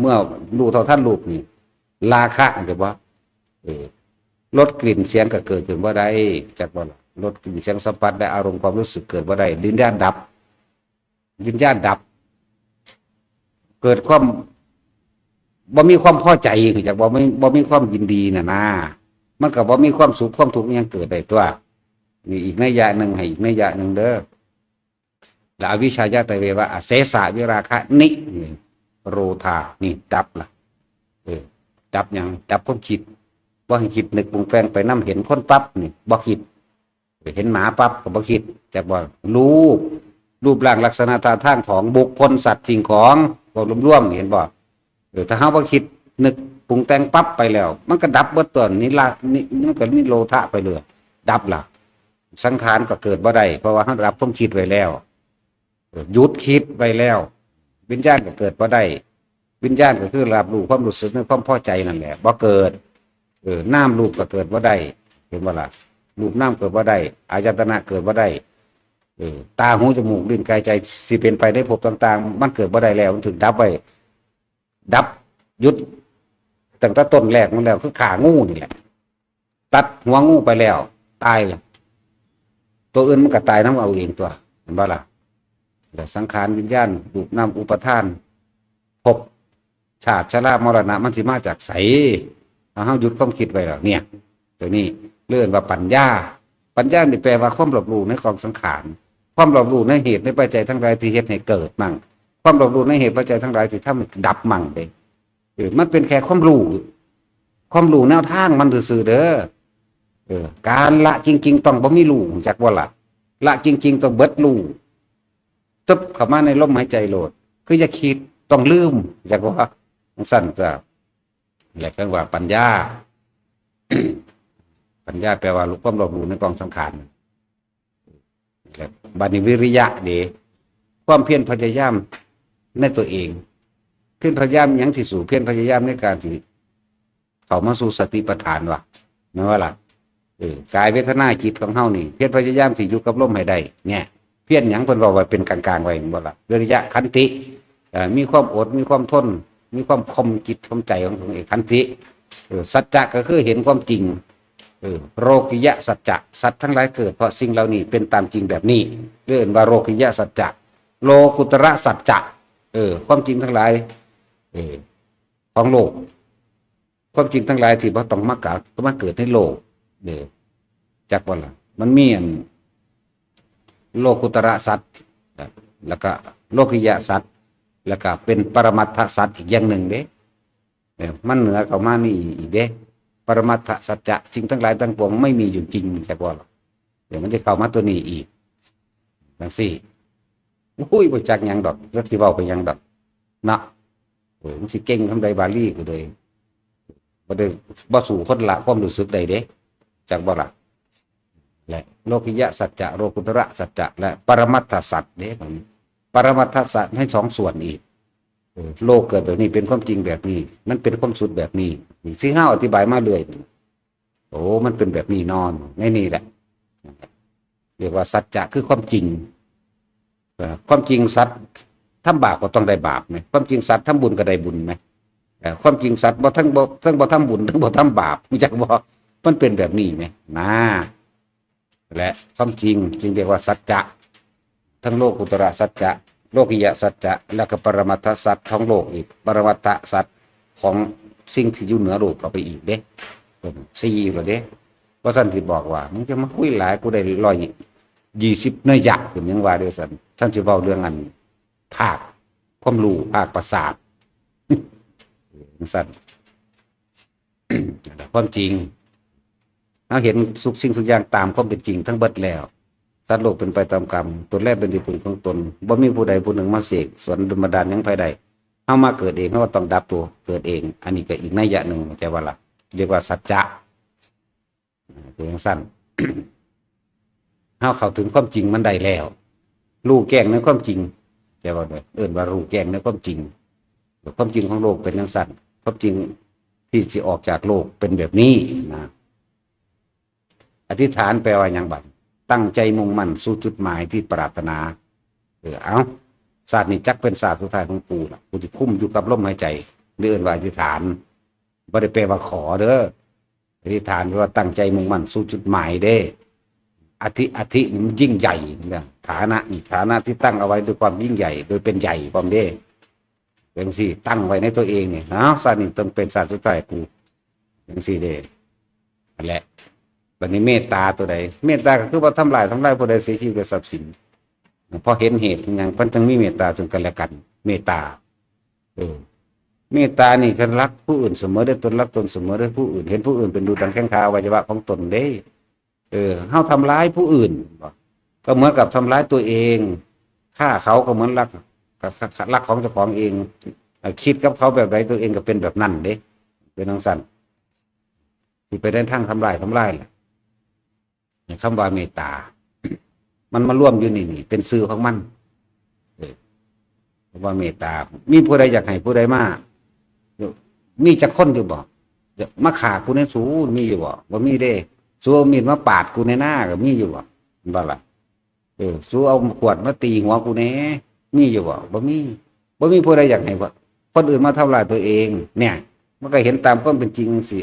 เมื่อรู้เท่าท่านรูปนี่ราคะจักบ่ลดกลิ่นเสียงก็เกิดขึ้นบ่ได้จักบ่ล่ะลดกลิ่นเสียงสัมผัสได้อารมณ์ความรู้สึกเกิดบ่ได้วิญญาณดับเกิดความบ่มีความพอใจคือจักบ่มีความยินดีน่ะนะมันก็บ่มีความสุขความทุกข์ยังเกิดได้ตัวนี่อีกนัยยะหนึ่งให้อีกนัยยะหนึ่งเด้อแล้วอวิชชายะตะเววะอเสสะวิราคะนิโรธานี่ดับล่ะดับหยังดับความคิดบ่ให้คิดนึกปรุงแต่งไปนำเห็นคนปั๊บนี่บ่คิดเห็นหมาปั๊บก็บ่คิดจักบ่รูปร่างลักษณะท่าทางของบุคคลสัตว์สิ่งของบ่รวมๆเห็นบ่ถ้าเฮาบ่คิดนึกปรุงแต่งปั๊บไปแล้วมันก็ดับเบิดตัวนี้ละนี่มันก็นิโรธะไปเลยดับล่ะสังขารก็เกิดบ่ได้เพราะว่าเฮาดับความคิดไว้แล้วหยุดคิดไว้แล้ววิญญาณก็เกิดบ่ได้วิญญาณก็คือรับรู้ความรู้สึกในความพอใจนั่นแหละบ่เกิดนามรูปก็เกิดบ่ได้เห็นบ่ล่ะรูปนามเกิดบ่ได้อายตนะเกิดบ่ได้ตาหูจมูกลิ้นกายใจสิเป็นไปในภพต่างๆมันเกิดบ่ได้แล้วมันถึงดับไว้ดับหยุดตั้งแต่ต้นแรกมันแล้วคือขางูนี่แหละตัดหัวงูไปแล้วตายเลยตัวอื่นมันก็ตายน้ำเอาเองตัวเห็นบ่ล่ะแต่สังขารวิญญาณรูปนามอุปทานภพชาติชรามรณะมันสิมาจากไสเฮาหยุดความคิดไว้แล้วเนี่ยตัวนี้เรื่องว่าปัญญานี่แปลว่าความรอบรู้ในกองสังขารความรอบรู้ในเหตุในปัจจัยทั้งหลายที่เฮ็ดให้เกิดมั่งความรอบรู้ในเหตุปัจจัยทั้งหลายที่ทำให้ดับมั่งเด้มันเป็นแค่ความรู้แนวทางมันซื่อๆเด้อการละจริงๆต้องบ่มีรู้จักบ่ล่ะละจริงๆต้องเบิดรู้ตึ๊บเข้ามาในลมหายใจโลดคือจะคิดต้องลืมจักว่าสั่นจ้ะแหละก็ว่าปัญญา ปัญญาแปลว่ารู้ความรอบรู้ในกองสังขารบัดนี้วิริยะเด้ความเพียรพยายามในตัวเองเพียรพยายามยังสิสู่เพียรพยายามในการที่เข้ามาสู่สติปัฏฐานว่ะแม่นว่าล่ะกายเวทนาจิตของเฮานี่เพียรพยายามสิอยู่กับลมให้ได้เนี่ยเพียรหยังเพิ่นว่าไว้เป็นกลางๆไว้บ่ล่ะวิริยะขันติมีความอดมีความทนมีความคมจิตคมใจของตัวเองขันติสัจจะก็คือเห็นความจริงโรคิยะสัจจะสัตว์ทั้งหลายเกิดเพราะสิ่งเหล่านี้เป็นตามจริงแบบนี้เรียกว่าโรคิยะสัจจะโลกุตระสัจจะความจริงทั้งหลายของโลกความจริงทั้งหลายที่บ่ต้องมาเกิดในโลกจักว่าล่ะมันมีโลกุตระสัจแล้วก็โลกิยะสัจแล้วก็เป็นปรมัตถสัจอีกอย่างหนึ่งเด้มันเหนือเข้ามานี่อีกเด้ปรมัตถสัจจะสิ่งทั้งหลายทั้งปวงไม่มีอยู่จริงจักว่าล่ะเดี๋ยวมันจะเข้ามาตัวนี้อีก จังซี่อุ้ยบ่จักหยังดอกจักสิเว้าไปหยังดอกเนาะมันสิเก่งคำใดบาลีก็เลยบ่ได้บ่สู่คนละความรู้สึกใดเด้จักบ่ล่ะและโลกิยะสัจจะโลกุตระสัจจะและปรมัตถสัจเด้ปรมัตถสัจให้สองส่วนอีกโลกเกิดแบบนี้เป็นความจริงแบบนี้มันเป็นความสุดแบบนี้ที่เฮาอธิบายมาเรื่อยโอ้มันเป็นแบบนี้นอนในนี่แหละเรียกว่าสัจจะคือความจริงความจริงสัตว์ทำบาปก็ต้องได้บาปไหมความจริงสัตว์ทำบุญก็ได้บุญไหมความจริงสัตว์บ่ทั้งบ่ทำบุญทั้งบ่ทำบาปมีจักบ่มันเป็นแบบนี้ไหมนะและความจริงจึงเรียกว่าสัจจะทั้งโลกุตระสัจจะโลกิยะสัจจะแล้วก็ปรมัตถสัจของโลกอีกปรมัตถสัจของสิ่งที่อยู่เหนือโลกเข้าไปอีกเด้สี่เลยเด้เพราะท่านที่บอกว่ามึงจะมาคุยหลายกูได้120เนื้อยักษ์ผมยังว่าเดียวสันท่านจะเว้าเรื่องอันภาคความรู้ภาคประสาทสันความจริงเราเห็นสุขสิ่งทุกอย่างตามความเป็นจริงทั้งเบิดแล้วสัตว์โลกเป็นไปตามกรรมตนแรกเป็นที่พึ่งของตนบ่มีผู้ใดผู้หนึ่งมาเสกสวนดลบันดาลยังภายใดเฮามาเกิดเองเฮาต้องดับตัวเกิดเองอันนี้ก็อีกนัยยะหนึ่งใจว่าล่ะเรียกว่าสัจจะเป็นอย่างสั้น เฮาเข้าถึงความจริงมันได้แล้วรู้แจ้งในความจริงใจว่าด้วยว่ารู้แจ้งในความจริงความจริงของโลกเป็นอย่างสั้นความจริงที่จะออกจากโลกเป็นแบบนี้นะอธิษฐานแปลว่าอย่างบัดตั้งใจมุ่งมั่นสู่จุดหมายที่ปรารถนาเอาศาสตร์นี้จักเป็นศาสตร์สุดท้ายของกูล่ะกูจะคุ้มอยู่กับลมหายใจเรื่องว่าอธิษฐานบ่ได้แปลว่าขอเด้ออธิษฐานแปลว่าตั้งใจมุ่งมั่นสู่จุดหมายเด้อธิมันยิ่งใหญ่เนี่ยฐานะที่ตั้งเอาไว้ด้วยความยิ่งใหญ่โดยเป็นใหญ่ความเด้เป็นสิตั้งไว้ในตัวเองเนี่ยศาสตร์นี้ต้องเป็นศาสตร์สุดท้ายกูเป็นสิเด้นั่นแหละวันนี้เมตตาตัวใดเมตตาก็คือว่าทำลายผู้ใดเสียชีวิตด้วยทรัพย์สินพอเห็นเหตุอย่างมันต้องมีเมตตาซึ่งกันและกันเมตตาเมตตานี่คือรักผู้อื่นเสมอได้ตนรักตนเสมอได้ผู้อื่นเห็นผู้อื่นเป็นดูดังแข้งขาอวัยวะของตนได้เฮาทำร้ายผู้อื่นก็เหมือนกับทำร้ายตัวเองฆ่าเขาก็เหมือนรักของเจ้าของเองคิดกับเขาแบบไรตัวเองก็เป็นแบบนั้นเด้เป็นทั้งสั้นที่ไปได้ทั้งทำลายแหละคำว่าเมตตามันมาร่วมอยู่นี่เป็นสื่อของมันว่าเมตตามีผู้ใดอยากให้ผู้ใดมามีจักคนอยู่บ่มาขากูในสูมีอยู่บ่มีเด้สู้เอามีดมาปาดกูในหน้าก็มีอยู่บ่ล่ะสู้เอาขวดมาตีหัวกูแน่มีอยู่บ่มีผู้ใดอยากให้คนอื่นมาทำลายตัวเองเนี่ยมันก็เห็นตามความเป็นจริงสิ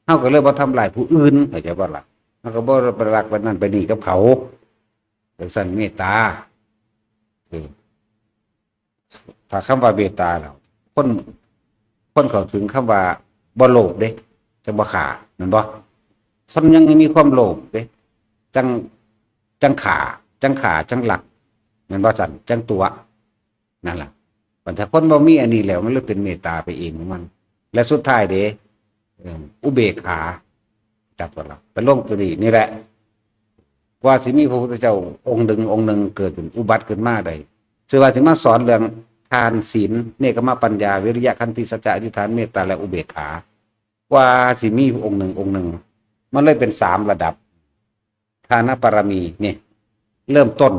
เฮาก็เลยบ่ทำลายผู้อื่นเข้าใจบ่ล่ะมันก็บ่ไปรักไปนั่นไปนี่กับเขาเป็นสันเมตตาถ้าคำว่าเมตตาแล้วคนเข้าถึงคำว่าบ่โลภเด้จังบ่ฆ่าแม่นบ่คนยังมีความโลภเด้จังขาจังหลักแม่นบ่สั่นจังตัวนั่นล่ะปัญหาคนบ่มีอันนี้แล้วมันเลยเป็นเมตตาไปเองของมันและสุดท้ายเด้อุเบกขาจับกันเราไปลงตัวนี้นี่แหละว่าสิมีพระพุทธเจ้าองค์หนึ่งเกิดเป็นอุบัติขึ้นมาได้ซึ่งว่าสิมาสอนเรื่องทานศีลเนกขมปัญญาวิริยะขันติสัจจะอธิษฐานเมตตาและอุเบกขาว่าสิมีองค์หนึ่งมันเลยเป็น3ระดับทานปารมีเนี่ยเริ่มต้น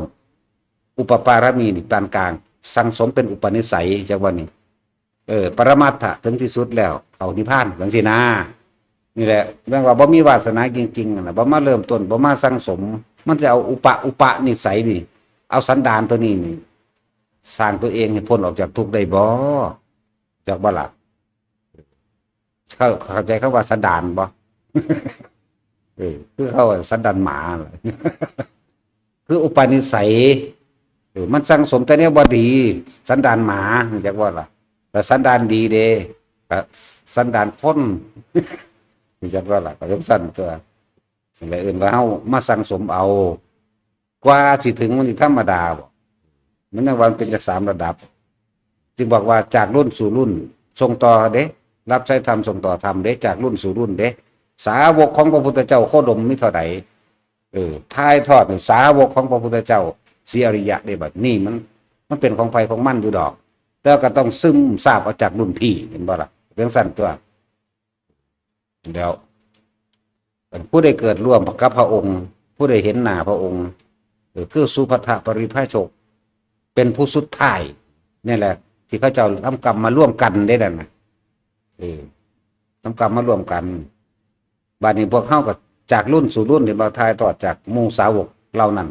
อุปปารมีนี่ปานกลางสังสมเป็นอุปนิสัยจากวันนี้ปรมัตถะถึงที่สุดแล้วเขานิพพานจังซี่นะนี่แหละเรื่องว่าบ่มีวาสนาจริงๆนะบ่มาเริ่มต้นบ่มาสังสมมันจะเอาอุปนิสัยนี่เอาสันดานตัวนี้นี่สร้างตัวเองให้พ้นออกจากทุกข์ได้บ่จากบ่ล่ะเข้าใจคำว่าสันดานบ่คือเขาสันดานหมาคืออุปนิสัยมันสังสมแต่เนี้ยบ่ดีสันดานหมาจากว่าล่ะแต่สันดานดีเด้สันดานพ้นมีจักว่าล่ะก็ยกสั้นตัวสิ่งใดอื่นว่าเฮามาสั่งสมเอากว่าสิถึงมันธรรมดาบ่มันยังวันเป็นจาก3ระดับจึงบอกว่าจากรุ่นสู่รุ่นส่งต่อเด้รับใช้ธรรมส่งต่อธรรมเด้จากรุ่นสู่รุ่นเด้สาวกของพระพุทธเจ้าโคดมมีเท่าใดทายทอดสาวกของพระพุทธเจ้า สีอริยะได้แบบนี่มันเป็นของไฟของมันอยู่ดอกแล้วก็ต้องซึมซาบเอาจากรุ่นพี่เห็นบ่ล่ะเรื่องสั้นตัวเดี๋ยวผู้ใดเกิดร่วมกับพระองค์ผู้ใดเห็นหน้าพระองค์คือสุภัททปริภาชกเป็นผู้สุดท้ายนี่แหละที่เขาเจ้าทำกรรมมาร่วมกันได้ดังนะทำกรรมมาร่วมกันบัดนี้พวกเข้ากับจากรุ่นสู่รุ่นที่มาทายต่อจากมูสาวกเหล่านั้น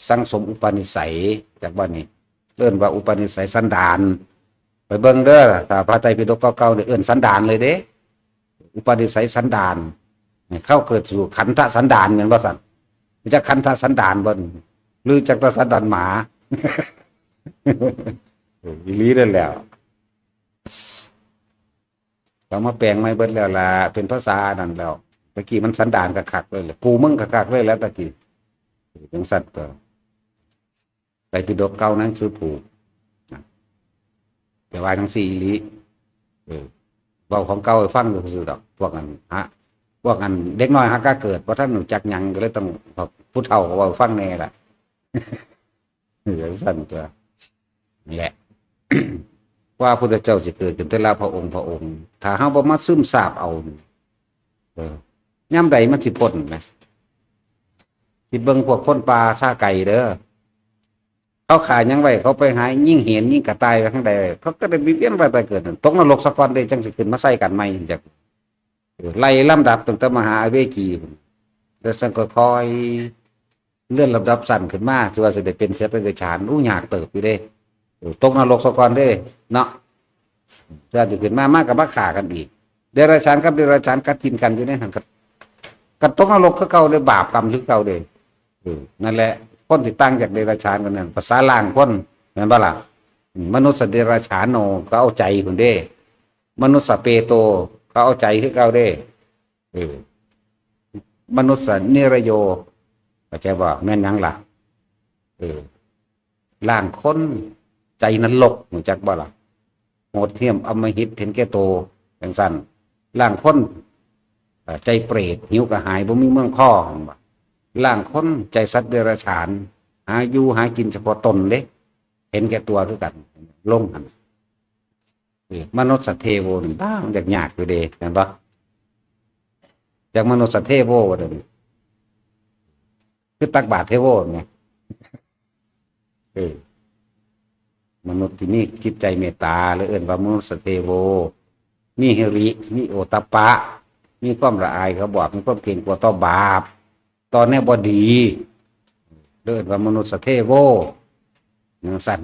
สังสมอุปนิสัยจากบ้านนี้เริ่นว่าอุปนิสัยสันดานไปเบิ่งเด้อถ้าพระไตรปิฎกเก่าๆเนี่ยเอิ่นสันดานเลยเด้อุปนิสัยสันดานเข้าเกิดสู่ขันธสันดานเหมือนว่าสันจะขันธสันดานบ่หรือจากตสันดานหมาอีหลีนั่นแหละเรามาแปลงไม่เบิดแล้วล่ะเป็นภาษานั่นแล้วตะกี้มันสันดานกะคักเลยกูมึงกะคักเลยแล้วตะกี้เป็นสัตว์ไตรปิฎกเก่านั้นซื้อผูกแต่ว่าทั้งสี่อีหลีเบาของเก่าฟังดูซื่อดอกพวกนั้นฮะพวกนั้นเด็กน้อยฮะก็เกิดเพราะท่านหนูจักยังก็เลยต้องผู้เฒ่าเบาฟังแน่ล่ะเหลือสั้นตัวนี่แหละ ว่าพระเจ้าจะเกิดขึ้นแต่ละพระองค์ถ้าเฮาบ่มาซึมซาบเอาย่ำใดมันสิพ้นนะสิเบิ่งพวกคนป่าซาไก่เด้อเขาขายยังไว้เขาไปหายิ่งเห็นยิ่งกระต่ายไปข้างใดเขาก็ได้วิเวียนไปเกิดตกนรกสะก่อนได้จังสิขึ้นมาใส่กันใหม่จากไล่ลำดับตั้งแต่มหาอเวจีแล้วสังก็ค่อยเลื่อนลำดับสั้นขึ้นมาสิว่าสิได้เป็นเชื้อเป็นฉานยากเติบอยู่เด้ตกนรกสะก่อนเด้เนาะจะขึ้นมากกับมาขากันอีกเดรัจฉานกับเดรัจฉานกัดกินกันอยู่ในหันกันตกนรกคือเก่าเลยบาปกรรมคือเก่าเลยนั่นแหละคนที่ตั้งจากเดรัจฉานกันนั่นภาษาล่างคนเห็นปะล่ะมนุษย์เดรัจฉานโนก็เอาใจคนเด้มนุษย์เปโตก็เอาใจคือเก่าเด้มนุษย์เนรโยก็จะว่าแม่นยังล่ะล่างคนใจนรกเหมือนจักบ่ล่ะโหดเหี้ยมอำมหิตเห็นแก่โตอย่างสั้นล่างคนใจเปรตหิวกระหายบ่มีเมืองพ่อล่างคนใจสัตว์เดรัจฉานหาอยู่หากินเฉพาะตนเด้เห็นแก่ตัวคือกันลงกันมนุษย์สัตเทโวนี่บ้างอยากยากอยู่เด้เห็นปะจากมนุษย์สัตเทโวเด้คือตักบาตรเทโวไงมนุษย์ที่มีจิตใจเมตตาหรือเอื่นว่ามนุษย์สัตเทโวมีเฮริมีโอตปะมีความละอายเขาบอกมีความเก่งกลัวต่อบาปตอนนี้บดีเดินว่ามนุษย์เทโวอย่างสั้น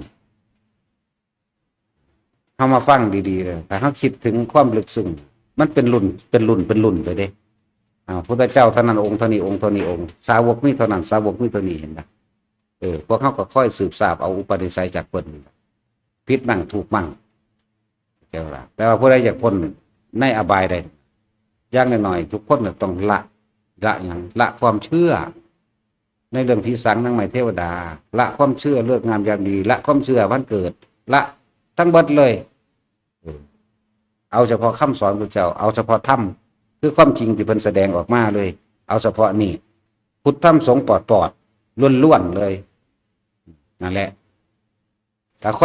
เขามาฟังดีๆเลยแต่เขาคิดถึงความลึกซึ้งมันเป็นรุ่นไปเด้พระเจ้าเท่านั้นองค์เท่านี้องค์เท่านี้องค์สาวกมีเท่านั้นสาวกมีเท่านี้เห็นไหมพวกเขาก็ค่อยสืบทราบเอาอุปนิสัยจากคนผิดมั่งถูกมั่งเจ้าละแต่ว่าผู้ใดอยากพ้นในอบายใดยากหน่อยทุกคนต้องละอย่างละความเชื่อในเรื่องผีสางนางไม้เทวดาละความเชื่อเลือกงามยามดีละความเชื่อวันเกิดละทั้งหมดเลยเอาเฉพาะคำสอนพระเจ้าเอาเฉพาะธรรมคือความจริงที่เพิ่นแสดงออกมาเลยเอาเฉพาะนี่พุทธธรรมสงฆ์ปลอดล้วนๆเลยนั่นแหละถ้าค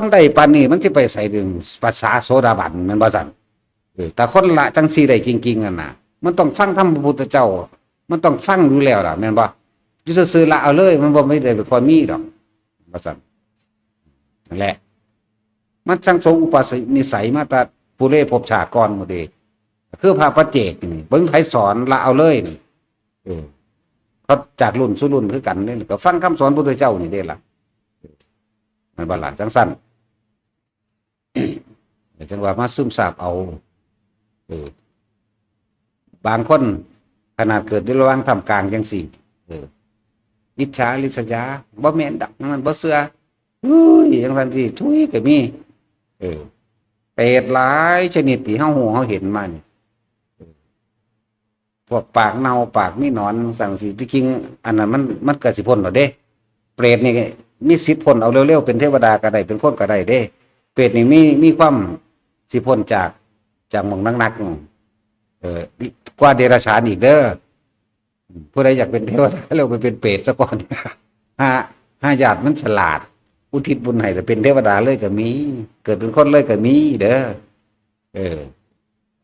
นใดปานนี้มันจะไปใส่เรื่องภาษาโสดาบันมันบ่สั่นแต่คนละจังซี่ได้จริงๆกันน่ะมันต้องฟังธรรมพระพุทธเจ้ามันต้องฟังดูแล้วล่ะแม่นบ่อยู่ซื่อๆละเอาเลยมันบ่ไม่ได้เป็นคนมีดอกว่าซั่นนั่นแหละมันสังสมอุปนิสัยมาแต่ปุเรภพชาติก่อนหมดเด้คือพระปัจเจกนี่เบิ่งไผสอนละเอาเลยนี่เขาจากรุ่นสู่รุ่นคือกันนี่ก็ฟังคำสอนพระพุทธเจ้านี่เด้ล่ะมันบ่ล่ะจังซั่นจังว่ามาซึมซาบเอาบางคนขนาดเกิดในระหว่างทำกลางจังสี่อิจฉาริษยาบ่แม่นดอกมันบ่เชื่อจังซั่นสิทุยก็มีเปรตหลายชนิดที่เฮาฮู้เฮาเห็นมานี่พวกปากเน่าปากมีหนอนสั่งสิที่จริงอันนั้นมันก็สิพ้นแล้วเด้เปรตนี่มีสิทธิ์พ้นเอาเร็วๆเป็นเทวดาก็ได้เป็นคนก็ได้เด้เปรตนี่มีความสิพ้นจากหม่องนักๆกว่าเดรัจฉานอีกเด้อ ผู้ใดอยากเป็นเทวดาเราไปเป็นเปรตซะก่อน ห้าห้าญาติมันฉลาดอุทิศบุญให้แต่เป็นเทวดาเลยก็มีเกิดเป็นคนเลยก็มีเด้อเออ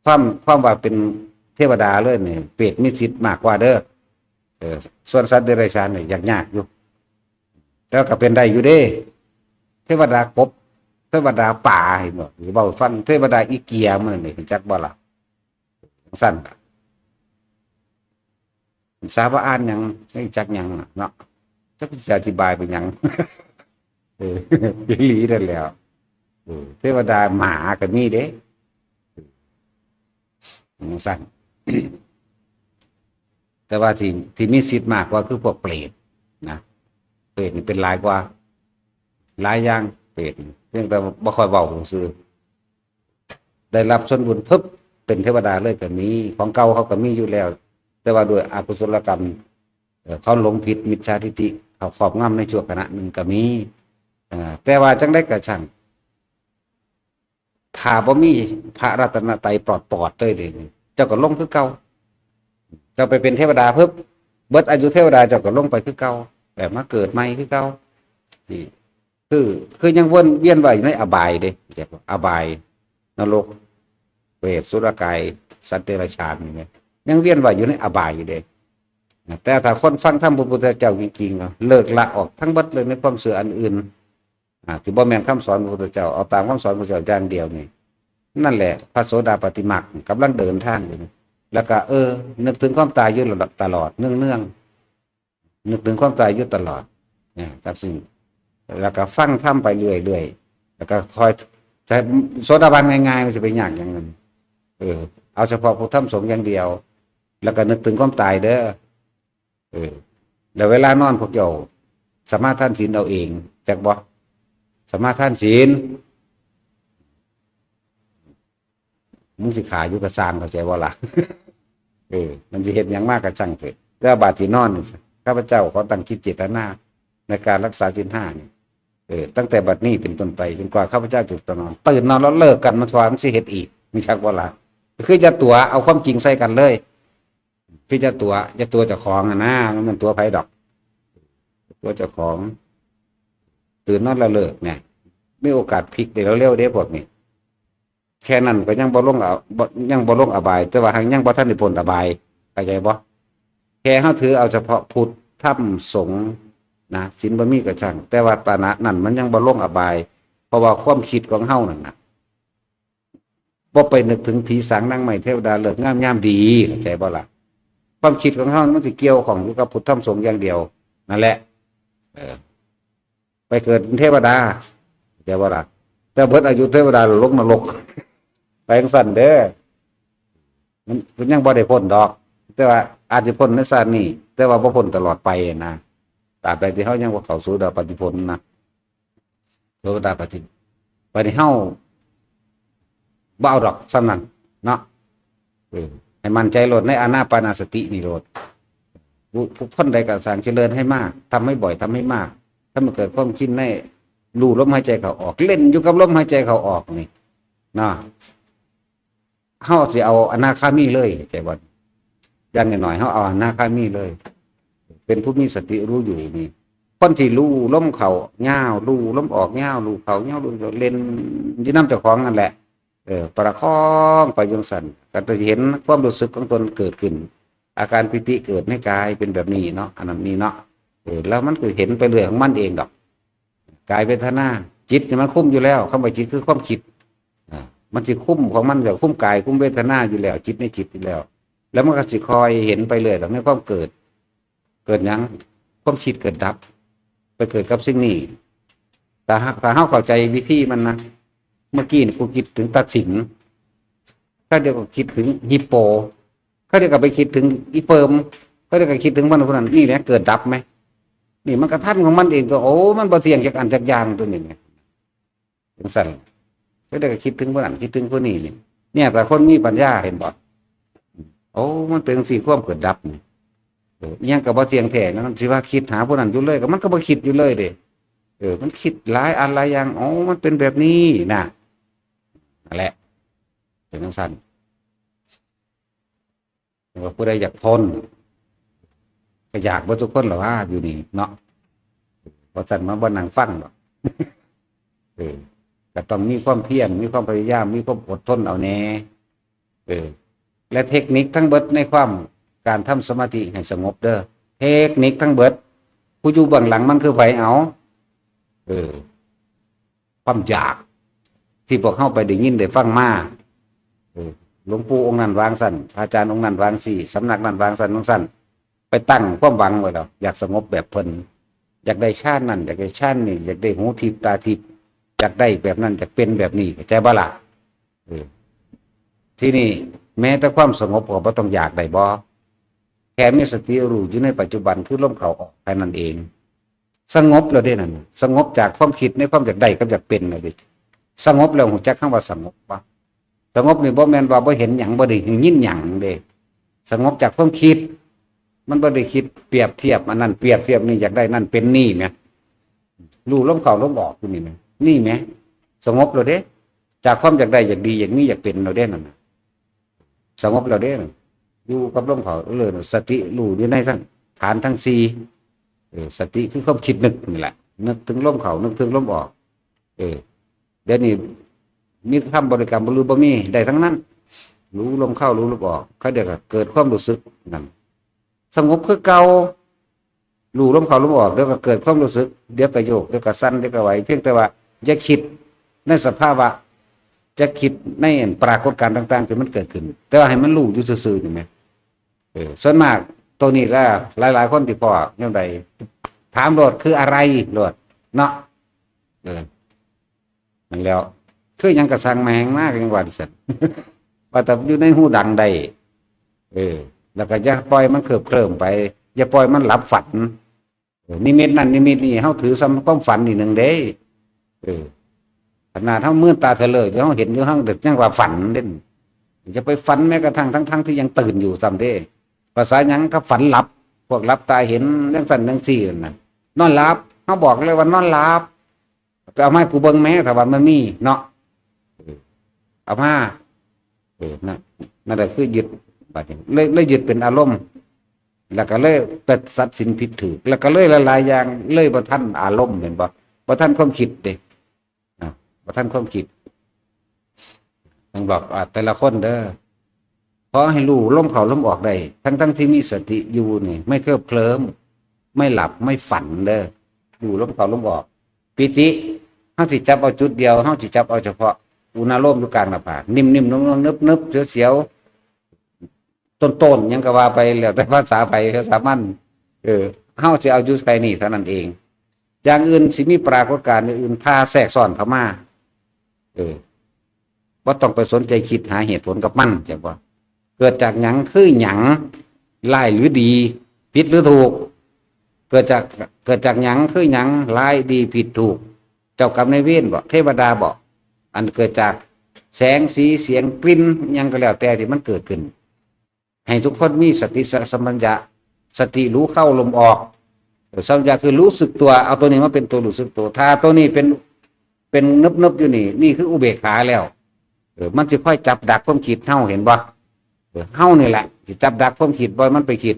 ความว่าเป็นเทวดาเลยเนี่ยเปรตมีสิทธิ์มากกว่าเด้อส่วนสัตว์เดรัจฉานเนี่ยยากอยู่แล้วก็เป็นได้อยู่เด้เทวดากบเทวดาป่าเห็นบ่หรือเบาฟังเทวดาอีเกียมันนี่เป็นจักบ่ล่ะสั้นสาบอ่านยังไม่จักยังเนาะจักจะอธิบายเป็นยังอีหลีนั่นแหล้วเทวดาหมาก็มีเด้สั้นแต่ว่าที่มีสิทธิ์มากกว่าคือพวกเปรตนะเปรตนี่เป็นหลายกว่าหลายอย่างเปรตเพียงแต่บ่ค่อยเบาซื่อได้รับส่วนบุญปึ๊บเป็นเทวดาเลยก็มีของเก่าเขาก็มีอยู่แล้วแต่ว่าด้วยอกุศลกรรมเขาหลงผิดมิจฉาทิฏฐิเขาครอบงำในชั่วขณะหนึ่งก็มีแต่ว่าจังได้กระช่างถ้าบ่มีพระรัตนตรัยปลอดเลยเด้เจ้าก็ลงคือเก่าเจ้าไปเป็นเทวดาปึ๊บเบิดอายุเทวดาเจ้าก็ลงไปคือเก่าแบบมาเกิดใหม่คือเก่าคือยังวนเวียนไว้ในอบายเด้จักอบายนรกเปรตสุรกายสัตว์เดรัจฉานนี่ยังเวียนไว้อยู่ในอบายอยู่เด้แต่ถ้าคนฟังธรรมพระพุทธเจ้าจริงๆเลิกละออกทั้งหมดเลยในความเสื่ออันอื่นที่บ่แม่นคำสอนพระพุทธเจ้าเอาตามคำสอนพระเจ้าอย่างเดียวนี่นั่นแหละพระโสดาปัตติมรรคกำลังเดินทางอยู่แล้วก็นึกถึงความตายอยู่ตลอดเนื่องนึกถึงความตายอยู่ตลอดเนี่ยจากสิ่งแล้วก็ฟังธรรมไปเรื่อยๆแล้วก็คอยจะโสดาบันง่ายๆมันจะเป็นอย่างนั้นเอาเฉพาะพุทธธรรมสงฆ์อย่างเดียวแล้วก็นึกถึงความตายเด้อแล้วเวลานอนพวกเจ้าสมาทานศีลเอาเองจักบ่สมาทานศีลมึงสิขาอยู่กับสร้างเข้าใจบ่ล่ะ มันจะเห็นอย่างมากกับช่างเถิดแล้วบาดที่นอนข้าพเจ้าเขาตั้งคิดเจตนาในการรักษาศีลห้านี่ตั้งแต่บัดนี้เป็นต้นไปจนกว่าข้าพเจ้าจะตื่นนอนแล้วเลิกกันมันสิเฮ็ดอีกมีชักบ่ล่ะคือจะตัวเอาความจริงใส่กันเลยคือจะตัวเจ้าของนะมันตัวไผดอกตัวเจ้าของตื่นนอนแล้วเลิกเนี่ยมีโอกาสพลิกได้เร็วๆเด้พวกนี้แค่นั้นก็ยังบ่ลงอบายแต่ว่ายังบ่ทันได้พ้นอบายเข้าใจบ่แค่เฮาถือเอาเฉพาะพุทธธรรมสงฆ์นะศีลบ่มีก็ช่างแต่ว่าปานะนั่นมันยังบ่ลงอบายเพราะว่าความคิดของเฮานั่นน่ะบ่ไปนึกถึงผีสางนางไม้เทวดาเลิกงามยามดีเข้าใจบ่ล่ะความคิดของเฮามันสิเกี่ยวของอยู่กับพุทธธรรมสงฆ์อย่างเดียวนั่นแหละไปเกิดเป็นเทวดาเข้าใจบ่ล่ะแต่เบิดอายุเทวดาลงนรกไปจังซั่นเด้อมันยังบ่ได้พ้นดอกแต่ว่าอาจจะพ้นในชาตินี้แต่ว่าบ่พ้นตลอดไปนะตราบใดที่เฮายังบ่เข้าสู่ดาวปฏิพลนะโสดาปฏิไปในเฮาบ่เอาดอกซ้ำนั้นเนาะให้มั่นใจโลดในอานาปานสตินี่โลดผู้คนใดก็สร้างเจริญให้มากทำให้บ่อยทำให้มากถ้ามันเกิดความคิดในรู้ลมหายใจเขาออกเล่นอยู่กับลมหายใจเขาออกนี่เนาะเฮาสิเอาอนาคามีเลยใจบ่อย่างน้อยๆเฮาเอาอนาคามีเลย เป็นผู้มีสติรู้อยู่นี่คนที่รู้ล้มเข่าเงารู้ล้มออกเงารู้เข่าเงารู้เล่นที่น้ำเจ้าของนั่นแหละประคองไปจนสั่นก็จะเห็นความรู้สึกของตนเกิดขึ้นอาการปิติเกิดในกายเป็นแบบนี้เนาะอันนั้นนี่เนาะแล้วมันก็เห็นไปเรื่อยของมันเองดอกกายเวทนาจิตเนี่ยมันคุ้มอยู่แล้วคำว่าจิตคือความคิดมันจะคุ้มของมันแบบคุ้มกายคุ้มเวทนาอยู่แล้วจิตในจิตอยู่แล้วแล้วมันก็จะคอยเห็นไปเรื่อยในความเกิดยังความคิดเกิดดับไปเกิดกับสิ่งนี้แต่ถ้าเข้าใจวิธีมันนะเมื่อกี้นี่กูคิดถึงตัดสินก็เดี๋ยวก็คิดถึงฮิปโปก็เดี๋ยวก็ไปคิดถึงอีเปิมก็เดี๋ยวก็คิดถึงมันคนนั้นนี่แหละเกิดดับไหมนี่มันกระทั่นของมันเองตัวโอ้มันบ่เที่ยงจากอันจากยางตัวนี้เนี่ยจังสั่นก็เดี๋ยวก็คิดถึงคนนั้นคิดถึงคนนี้เนี่ยแต่คนมีปัญญาเห็นบ่โอ้มันเป็นสิ่งความเกิดดับนี่ยังกับบ่เที่ยงแท้นั่นสิว่าคิดหาผู้นั้นอยู่เลยก็มันก็บ่คิดอยู่เลยเด้มันคิดหลายอันหลายอย่างอ๋อมันเป็นแบบนี้นะนั่นแหละเป็นจังซั่นว่าผู้ใดอยากพ้น ก็อยากบ่ทุกคนหรอว่าอยู่นี่เนาะเพราะฉะนั้นบ่นั่งฟังหรอกก็ต้องมีความเพียรมีความพยายามมีความอดทนเอาแน่และเทคนิคทั้งเบิดในความการทำสมาธิให้สงบเด้อเทคนิคทั้งเบิดผู้อยู่เบื้องหลังมันคือไผเอาความอยากที่พวกเข้าไปได้ยินได้ฟังมาหลวงปู่องค์นั้นวางสั่นอาจารย์องค์นั้นวางสี่สำนักนั้นวางสั่นสั่นไปตั้งความหวังไว้แล้วอยากสงบแบบเพิ่นอยากได้ชาตินั่นอยากได้ชาตินี่อยากได้หูทิพตาทิพอยากได้แบบนั้นอยากเป็นแบบนี้ใจบ้าละที่นี่แม้แต่ความสงบก็บ่ต้องอยากได้บ่แค่มีสติรู้อยู่ในปัจจุบันคือลมเข้าออกแค่นั้นเองสงบแล้วเด้นั่นสงบจากความคิดในความอยากได้กับอยากเป็นเลยดิสงบแล้วหูจักคำว่าสงบปะสงบนี่บ่แม่นว่าบ่เห็นหยังบ่ได้ยินหยังเด้สงบจากความคิดมันบ่ได้คิดเปรียบเทียบอันนั้นเปรียบเทียบนี่อยากได้นั่นเป็นนี่แหมรู้ลมเข้าลมออกอยู่นี่แหมนี่แหมสงบแล้วเด้จากความอยากได้อยากดีอยากมีอยากเป็นเราเด้นั่นสงบแล้วเด้อยู่กับลมเข้าเลยสติรู้อยู่ในทั้งฐานทั้งสี่สติคือความคิดนึกนี่แหละนึกถึงลมเข้านึกถึงลมออกเดี๋ยวนี้มีคำบริกรรมบรู้บ่มีได้ทั้งนั้นรู้ลมเข้ารู้ลมออกเขาเดี๋ยวเกิดความรู้สึกนั่นสงบคือเก่ารู้ลมเข้าลมออกเดี๋ยวก็เกิดความรู้สึกเดี๋ยวก็โยกเดี๋ยวก็สั้นเดี๋ยวก็ไหวเพียงแต่ว่าจะคิดในสภาวะจะคิดในปรากฏการณ์ต่างๆที่มันเกิดขึ้นแต่ว่าให้มันรู้อยู่ซื่อๆอยู่ไหมส่วนมากตัวนี้แล้วหลายๆคนที่พ่อยังไงถามโลดคืออะไรโลดเนาะนั่นแล้วคือยังกระสังแมงมากยังว่าดิฉันว่าแต่อยู่ในหูดังใดแล้วก็อย่าปล่อยมันเคลิ้มไปอย่าปล่อยมันหลับฝันนิมิตนั่นนิมิตนี่เฮาถือซ้ำความฝันนี่หนึ่งเด้ขนาดเฮามื่นตาเถลิดเฮาเห็นอยู่ห้างดึกยังว่าฝันเด่นจะไปฝันแม้กระทั่งทั้งที่ยังตื่นอยู่ซ้ำเด้ภาษาหยังก็ฝันหลับพวกหลับตาเห็นยังสั่นยังสี่นั่นนอนหลับเขาบอกเลยว่านอนหลับไปเอาไม้กูเบิ้งแม้ถ้าวันมันมีเนาะเอามานั่นแหละคือยึดบัดนี้เลยยึดเป็นอารมณ์แล้วก็เลยเป็ดสัตว์สินผิดถือแล้วก็เลยหลายๆอย่างเลยบ่ทันอารมณ์เห็นบ่ทันความคิดเด้บ่ทันความคิดต้องบอกแต่ละคนเด้อขอให้รู้ลมเข้าลมออกได้ทั้งที่มีสติอยู่นี่ไม่เคลิ้มไม่หลับไม่ฝันเด้อรู้ลมเข้าลมออกปิติเฮาสิจับเอาจุดเดียวเฮาสิจับเอาเฉพาะอุณาโลมอยู่กลางหน้าผากนิ่มๆนุ่มๆนึบๆเสียวๆต้นๆยังก็ว่าไปแล้วแต่ภาษาไผภาษามันเฮาสิเอาอยู่ไสนี่เท่านั้นเองอย่างอื่นสิมีปรากฏการณ์อื่นพาแทรกซ้อนเข้ามาบ่ต้องไปสนใจคิดหาเหตุผลกับมันจังว่าเกิดจากหยังคือหยังร้ายหรือดีผิดหรือถูกเกิดจากหยังคือหยังร้ายดีผิดถูกเจ้ากรรมนายเวรบอกเทวดาบอกอันเกิดจากแสงสีเสียงกลิ่นยังก็แล้วแต่ที่มันเกิดขึ้นให้ทุกคนมีสติสัมปชัญญะสติรู้เข้าลมออกสัมปชัญญะคือรู้สึกตัวเอาตัวนี้มาเป็นตัวรู้สึกตัวถ้าตัวนี้เป็นนึบอยู่นี่คืออุเบกขาแล้วมันจะค่อยจับดักความคิดเฮาเห็นบ่เฮานี่แหละจะจับดักความคิดบ่มันไปคิด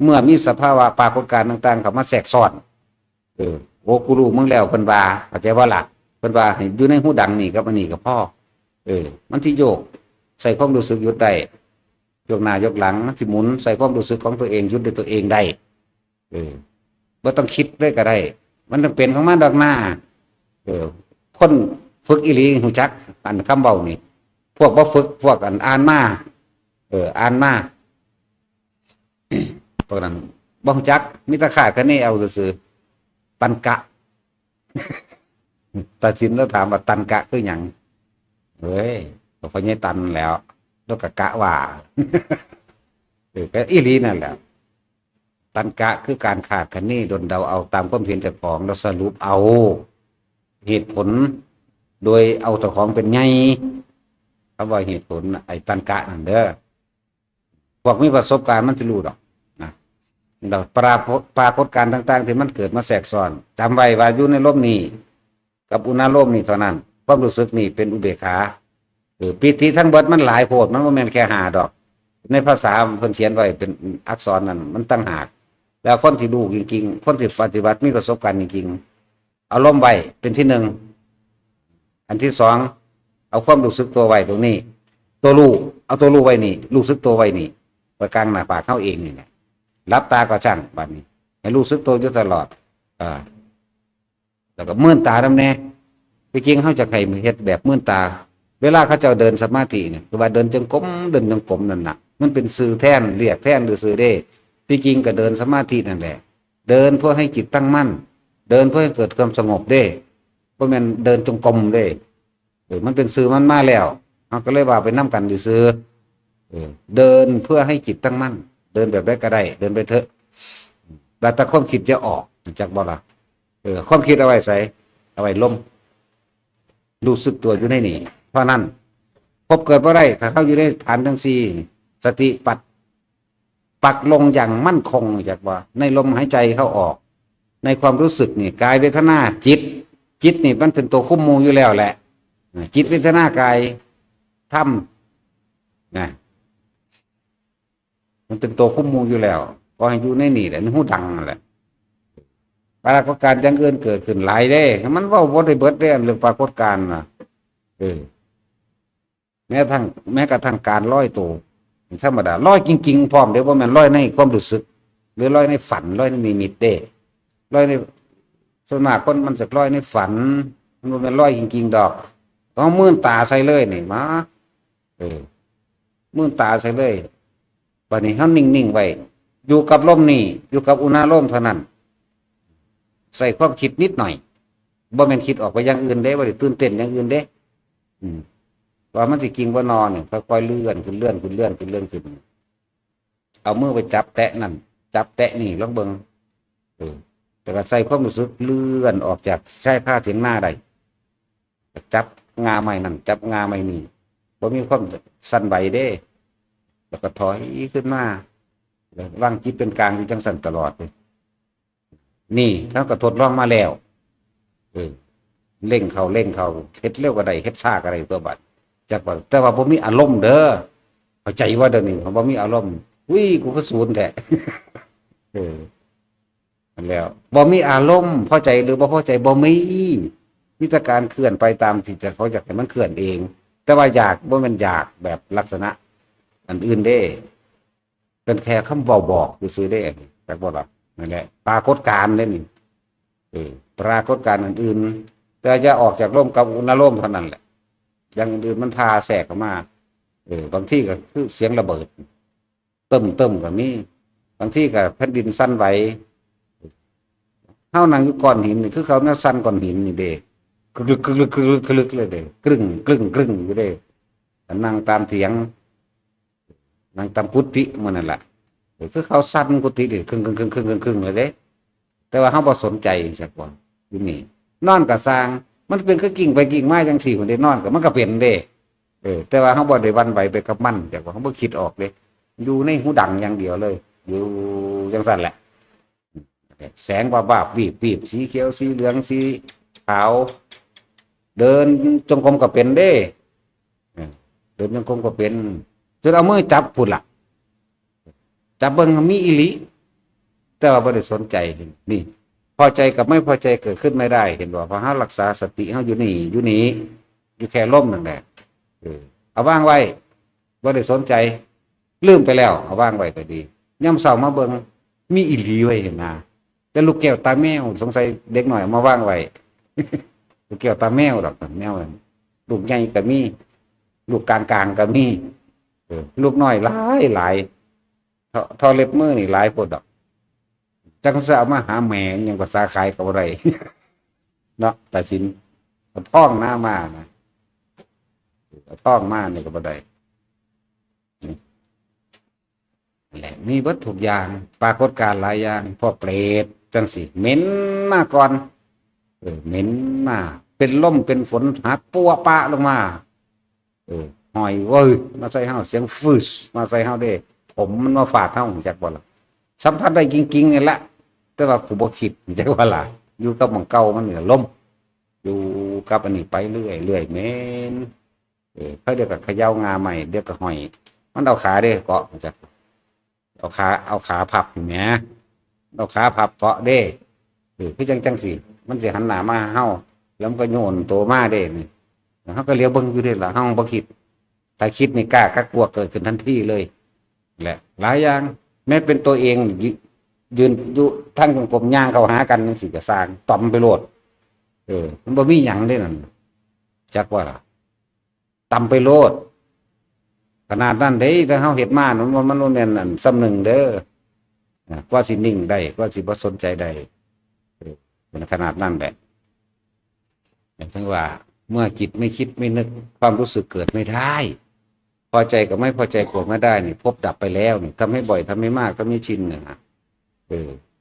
เมื่อมีสภาวะปรากฏการณ์ต่างๆเข้ามาแทรกซ้อนโอ้กูรู้มึงแล้วเพิ่นว่าเข้าใจว่าล่ะเพิ่นว่าให้อยู่ในหูดังนี่กับอันนี้กับพ่อมันที่โยกใส่ความรู้สึกหยุดได้ยกหน้ายกหลังมันสิหมุนใส่ความรู้สึกของตัวเองหยุดด้วยตัวเองได้บ่ต้องคิดเลยก็ได้มันต้องเป็นของมันดอกหน้าคนฝึกอีหลีหูจักอันคำเบานี่พวกบ่ฝึกพวกอ่านมาอ่านมาพวกนั้นบ่ฮู้จักมีแต่ขาดคะแนนเอาซื่อๆตันกะตัดสินแล้วถามว่าตันกะคือหยังเฮ้ยก็พอใหญ่ตันแล้วก็กะว่าก็อีหลีนั่นแหละตันกะคือการขาดคะแนนดนเดาเอาตามความเห็นเจ้าของแล้วสรุปเอาเหตุผลโดยเอาเจ้าของเป็นไงเขาบอกเหตุผลไอ้ตันกะนั่นเด้อพวกมีประสบการณ์มันจะรู้ดอกนะเราปรากฏการณ์ต่างๆที่มันเกิดมาแทรกซ้อนจำไว้ว่าอยู่ในลมนี้กับอุณาโลมนี่เท่านั้นความรู้สึกนี่เป็นอุเบกขาปิติทั้งเบิดมันหลายโพดมันบ่แม่นแค่5ดอกในภาษาเพิ่นเขียนไว้เป็นอักษรนั่นมันตั้งหาก แล้วคนที่รู้จริงๆคนที่ปฏิบัติมีประสบการณ์จริงๆเอาลมไว้เป็นที่หนึ่งอันที่สองเอาความรู้สึกตัวไว้ตรงนี้ตัวรู้เอาตัวรู้ไว้นี่รู้สึกตัวไว้นี่ไว้กลางหน้าปากเข้าเองนี่แหละรับตาก็ช่างบัดนี้ให้รู้สึกตัวอยู่ตลอดแล้วก็มื่นตาดำแน่ไปจริงเขาจะใครมือเฮ็ดแบบมื่นตาเวลาเขาจะเดินสมาธิเนี่ยคือว่าเดินจงกรมเดินจงกรมนั่นน่ะมันเป็นสื่อแท่นเรียกแท่นหรือสื่อเด้ที่จริงก็เดินสมาธินั่นแหละเดินเพื่อให้จิตตั้งมั่นเดินเพื่อให้เกิดความสงบเด้เพราะมันเดินจงกรมเด้มันเป็นสื่อมันมาแล้วเขาก็เลยว่าไปนั่กันอยู่ซื้อเดินเพื่อให้จิตตั้งมั่นเดินแบบได้ก็ได้เดินไปเถอะแต่ความคิดจะออกจากบ่ล่ะความคิดเอาไว้ใส่เอาไว้ล้มรู้สึกตัวอยู่ในนี่เพราะนั้นพบเกิดว่าได้ถ้าเข้าอยู่ในฐานทั้งสี่สติปักลงอย่างมั่นคงจากว่าในลมหายใจเข้าออกในความรู้สึกนี่กายเวทนาจิตนี่มันเป็นตัวคุ้มมูอยู่แล้วแหละจิตเวทนากายธรรมนะมันเป็นตัวคุ้มมูอยู่แล้วก็ให้อยู่ในนี่แหละนี่หูดังนั่นแหละปรากฏการณ์อย่างอื่นเกิดขึ้นหลายเด้มันว่าบ่ได้เบิดเรื่องปรากฏการณ์น่ะแม้กระทั่งการลอยตัวธรรมดาลอยจริงๆพร้อมเดี๋ยวว่ามันลอยในความรู้สึกหรือลอยในฝันลอยในนิมิตเด้ลอยในส่วนมากคนมันจะลอยในฝันมันบ่แม่นลอยจริงๆดอกต้องมื่นตาใส่เลยนี่มามื่นตาใส่เลยบัดนี้เฮานิ่งๆไว้อยู่กับลมนี่อยู่กับอุณหภูมิเท่านั้นใส่ความคิดนิดหน่อยบ่แม่นคิดออกไปอย่างอื่นเด้บ่ได้ตื่นเต้นอย่างอื่นเด้ว่ามันสิกิงว่านอนเนี่ยค่อยๆเลื่อนขึ้นเอามือไปจับแตะนั่นจับแตะนี่ลองเบิ่งแต่ก็ใส่ความรู้สึกเลื่อนออกจากชายผ้าเถียงหน้าได้จับงาใหม่นั่นจับงาใหม่นี่บ่มีความสั่นไหวเด้แล้วก็ถอยขึ้นมาวางจิตเป็นกลางอยู่จังสั่นตลอดเลยนี่เขาก็ทดลองมาแล้วเร่งเขาเฮ็ดเร็วก็ได้เฮ็ดช้าก็ได้ตัวบัดจักว่าแต่ว่าบ่มีอารมณ์เด้อเข้าใจว่าเดี๋ยวนี้บ่มีอารมณ์กูก็ศูนย์แท้นั่นแล้วบ่มีอารมณ์พอใจหรือบ่พอใจบ่มีแต่การเคลื่อนไปตามที่เขาอยากให้มันเคลื่อนเองแต่ว่าอยากบ่แม่นอยากแบบลักษณะอันอื่นเด้เป็นแค่คำบอกซื่อๆเด้จักบ่ล่ะนั่นแหละปรากฏการณ์เด้นี่ปรากฏการณ์อื่นๆแต่จะออกจากร่มกับอุณหภูมิเท่านั้นแหละอย่างอื่นมันพาแสกเข้ามาบางที่ก็คือเสียงระเบิดเติมก็มีบางที่ก็แผ่นดินสั่นไหวเฮานั่งอยู่ก้อนหินนี่คือเขาเนี่ยสั่นก้อนหินนี่เด้กลึกเลยเด้กรึ้งอยู่เด้นั่งตามเถียงนั่งตามกุฏิมันนั่นแหละคือเขาสั่นกุฏิดิครึ่งเลยเด้แต่ว่าเฮาบ่สนใจจักว่าอยู่นี่นอนก็สร้างมันเป็นคือกิ่งไปกิ่งมาจังซี่คนได้นอนก็มันก็เป็นเด้แต่ว่าเฮาบ่ได้วันไหวไปกับมันจักว่าเฮาบ่คิดออกเด้อยู่ในหูดังอย่างเดียวเลยอยู่จังซั่นแหละแสงวาบๆวีบสีเขียวสีเหลืองสีขาวเดินจงกรมก็เป็นเด้เดินจงกรมก็เป็นจนเอามือจับพุ่นล่ะจับเบิ่งมีอีหลีแต่ว่าบ่ได้สนใจนี่พอใจกับไม่พอใจเกิดขึ้นไม่ได้เห็นบ่เพราะเฮารักษาสติเฮาอยู่นี่อยู่แค่ลมนั่นแหละเอาวางไว้บ่ได้สนใจลืมไปแล้วเอาวางไว้ก็ดียามเช้ามาเบิ่งมีอีหลีไว้เห็นนะแต่ลูกแก้วตาแมวสงสัยเด็กหน่อยเอามาวางไว้ ลูกแก้วตาแมวดอกแมวลูกใหญ่ก็มีลูกกลางก็มีลูกน้อยหลายทอเล็บมือนี่หลายโพดดอกจังจะเอามาหาแม่ยังภาษาขายกับอะไร เนาะแต่สินท่องหน้ามานะท่องมานี่ก็บ่ได้แหละมีเบิดทุกอย่างปรากฏการณ์หลายอย่างพอเปรตจังสิเหม็นมาก่อนเหม็นมาเป็นลมเป็นฝนหักปัวปะลงมาหอยเว้ยมาใส่เฮาเสียงฟืสมาใส่เฮาเด้ผมมันมาฟาดเฮาจักบ่ล่ะสัมผัสได้จริงๆนี่แหละแต่ว่ากูบ่คิดจักว่าล่ะอยู่กับหม่องเก่ามันนี่ลมอยู่กับอันนี้ไปเรื่อยแม่นเขาเดี๋ยวก็เขย่างาใหม่เดี๋ยวก็หอยมันเอาขาเด้เกาะจักเอาขาพับแหม เอาขาพับเกาะเด้คือจังสิมันสิหันหน้ามาเฮาแล้วมันก็โยนตัวมาเด้นี่เฮาก็เลี้ยวเบิ่งอยู่เด้ล่ะเฮาบ่คิดถ้าคิดนี่กล้าก็กลัวเกิดขึ้นทันทีเลยแหละหลายอย่างแม้เป็นตัวเองยืนอยู่ทั้งกลมย่างเข้าหากันจังซี่ก็สร้างต่อมไปโลดมันบ่มีหยังเด้นั่นจักว่าล่ะต่ำไปโลดขนาดนั้นเด้ถ้าเฮาเฮ็ดมามันบ่แม่นอันซ้ำหนึ่งเด้อกว่าสินิ่งได้กว่าสิบ่สนใจได้เป็นขนาดนั้นแหละอย่างที่ว่าเมื่อจิตไม่คิดไม่นึกความรู้สึกเกิดไม่ได้พอใจกับไม่พอใจโกรธไม่ได้นี่พบดับไปแล้วนี่ทำให้บ่อยทำให้มากทำให้ชินเนี่ยนะ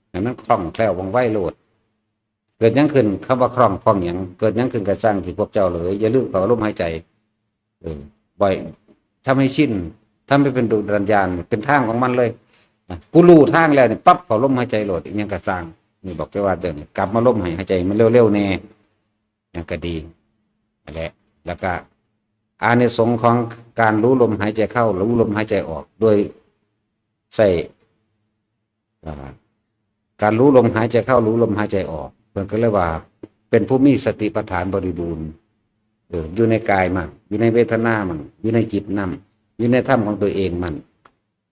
อย่างนั้นคล่องแคล่วว่องไวโลดเกิดยังขึ้นคำว่าคล่องพร้อมอย่างเกิดยังขึ้นกระสร้างที่พวกเจ้าเลยอย่าลืมเขาลมหายใจบ่อยทำให้ชินทำให้เป็นดุจวิญญาณเป็นทางของมันเลยกูรู้ทางแล้วนี่ปั๊บเขาลมหายใจโหลดอีกอย่างกระสร้างนี่บอกแค่ว่าเดินกลับมาลมหายใจมันเร็วๆแน่อย่างก็ดีนั่นแหละแล้วก็อานิสงส์ของการรู้ลมหายใจเข้ารู้ลมหายใจออกโดยใส่การรู้ลมหายใจเข้ารู้ลมหายใจออกเพื่อนก็เรียกว่าเป็นผู้มีสติปัฏฐานบริบูรณ์อยู่ในกายมันอยู่ในเวทนามันอยู่ในจิตนั่นอยู่ในธรรมของตัวเองมัน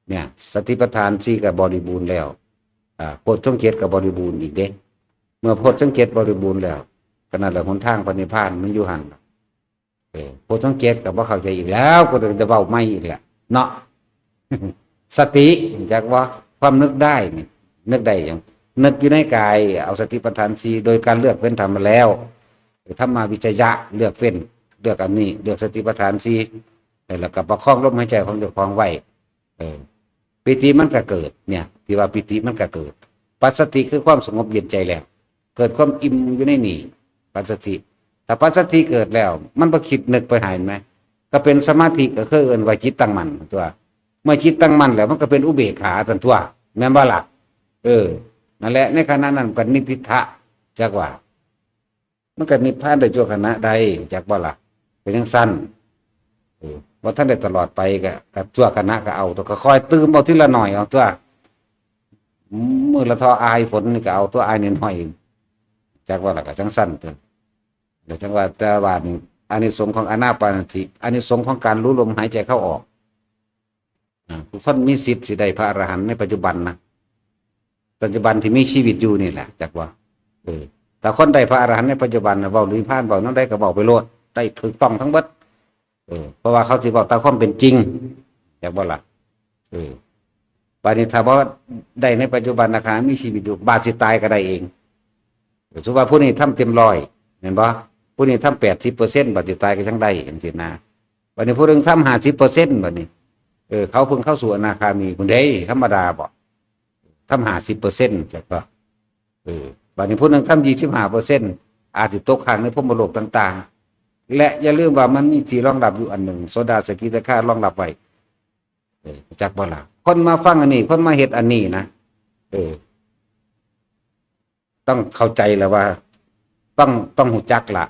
เนี่ยสติปัฏฐานสี่กับบริบูรณ์แล้วโพชฌงค์เจ็ดกับบริบูรณ์อีกเด้เมื่อโพชฌงค์เจ็ดบริบูรณ์แล้วขนาดหนทางปณิพพานมันอยู่ห่างโพชฌงค์เจ็ดกับว่าเข้าใจอีกแล้วก็จะเว้าไม่อีกแหละเนาะ สติจากว่าความนึกได้นี่นึกได้อย่างนึกอยู่ในกายเอาสติปัฏฐานสี่โดยการเลือกเว้นทำมาแล้วธรรมวิจยะเลือกเว้นเลือกอันนี้เลือกสติปัฏฐานสี่แล้วก็ประคองลมหายใจของเจ้าของไว้ปิติมันก็เกิดเนี่ยที่ว่าปิติมันก็เกิดปัสสติคือความสงบเย็นใจแล้วเกิดความอิ่มอยู่ในนี่ปัสสติถ้าปัสสติเกิดแล้วมันบ่คิดนึกไปหายไหมก็เป็นสมาธิก็คือเอิ้นว่าจิตตั้งมั่นตัวเมื่อจิตตั้งมั่นแล้วมันก็เป็นอุเบกขาทันตัวแม่นบ่ล่ะนั่นแหละในขณะนั้นก็นิพพิทะจักว่ามันก็นิพพานโดยชั่วขณะใดจักบ่ล่ะเป็นจังซั่นว่าท่านได้ตลอดไปกับชั่วขณะก็เอาตัวก็คอยตื่มเอาทีละหน่อยเอาตัวมือละทออายฝนนี่ก็เอาตัวอายนิดหน่อยจักว่าล่ะก็จังซั่นตัวเดี๋ยวจังว่าแต่ว่านี่อานิสงส์ของอานาปานสติอานิสงส์ของการรู้ลมหายใจเข้าออกทุกคนมีสิทธิ์สิได้พระอรหันต์ในปัจจุบันนะปัจจุบันที่มีชีวิตอยู่นี่แหละจักว่าแต่คนได้พระอรหันต์ในปัจจุบันเว้าหรือผ่านเว้านั้นได้ก็เว้าไปโลดได้ถูกต้องทั้งเบิดเพราะว่าเขาสิบอกตามความเป็นจริงจักบ่ล่ะบาดนี้ถ้าบ่ได้ในปัจจุบันนะคะมีชีวิตอยู่บาดสิตายก็ได้เองสมมุติว่าผู้นี้ทำเต็มร้อยเห็นบ่ผู้นี้ทำ80%บาดสิตายก็จังได้จังซี่นะบาดนี้ผู้นึงทำ50%บาดนี้เขาเพิ่งเข้าสู่อนาคามีพุ่นเด้ธรรมดาบ่ทำ50%จักว่าบาดนี้ผู้นึงทำ25%อาจสิตกค้างในภพโลกต่างๆและอย่าลืมว่ามันมีที่รองรับอยู่อันหนึ่งโสดาสกิทาคารองรับไว้จักบ่ล่ะคนมาฟังอันนี้คนมาเฮ็ดอันนี้นะต้องเข้าใจแล้วว่าต้องหูจักละ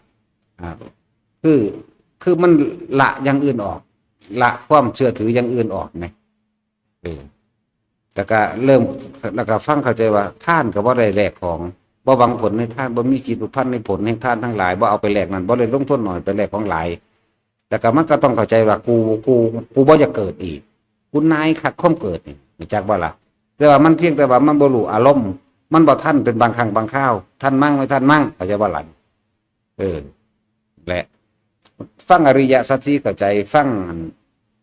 คือมันละอย่างอื่นออกละความเชื่อถืออย่างอื่นออกไหมแต่ก็เริ่มแล้วก็ฟังเข้าใจว่าท่านก็บ่ได้แลกของบ่หวังผลในท่านบ่มีจิตผูกพันในผลแห่งท่านทั้งหลายบ่เอาไปแลกนั่นบ่เลยลงทุนหน่อยไปแลกของหลายแต่ก็มันก็ต้องเข้าใจว่ากูบ่อยากเกิดอีกกูนายคักความเกิดนี่รู้จักบ่ล่ะแต่ว่ามันเพียงแต่ว่ามันบ่รู้อารมณ์มันบ่ทันเป็นบางครั้งบางคราวท่านมั่งไม่ท่านมั่งเข้าใจบ่ล่ะและฟังอริยสัจสี่เข้าใจฟัง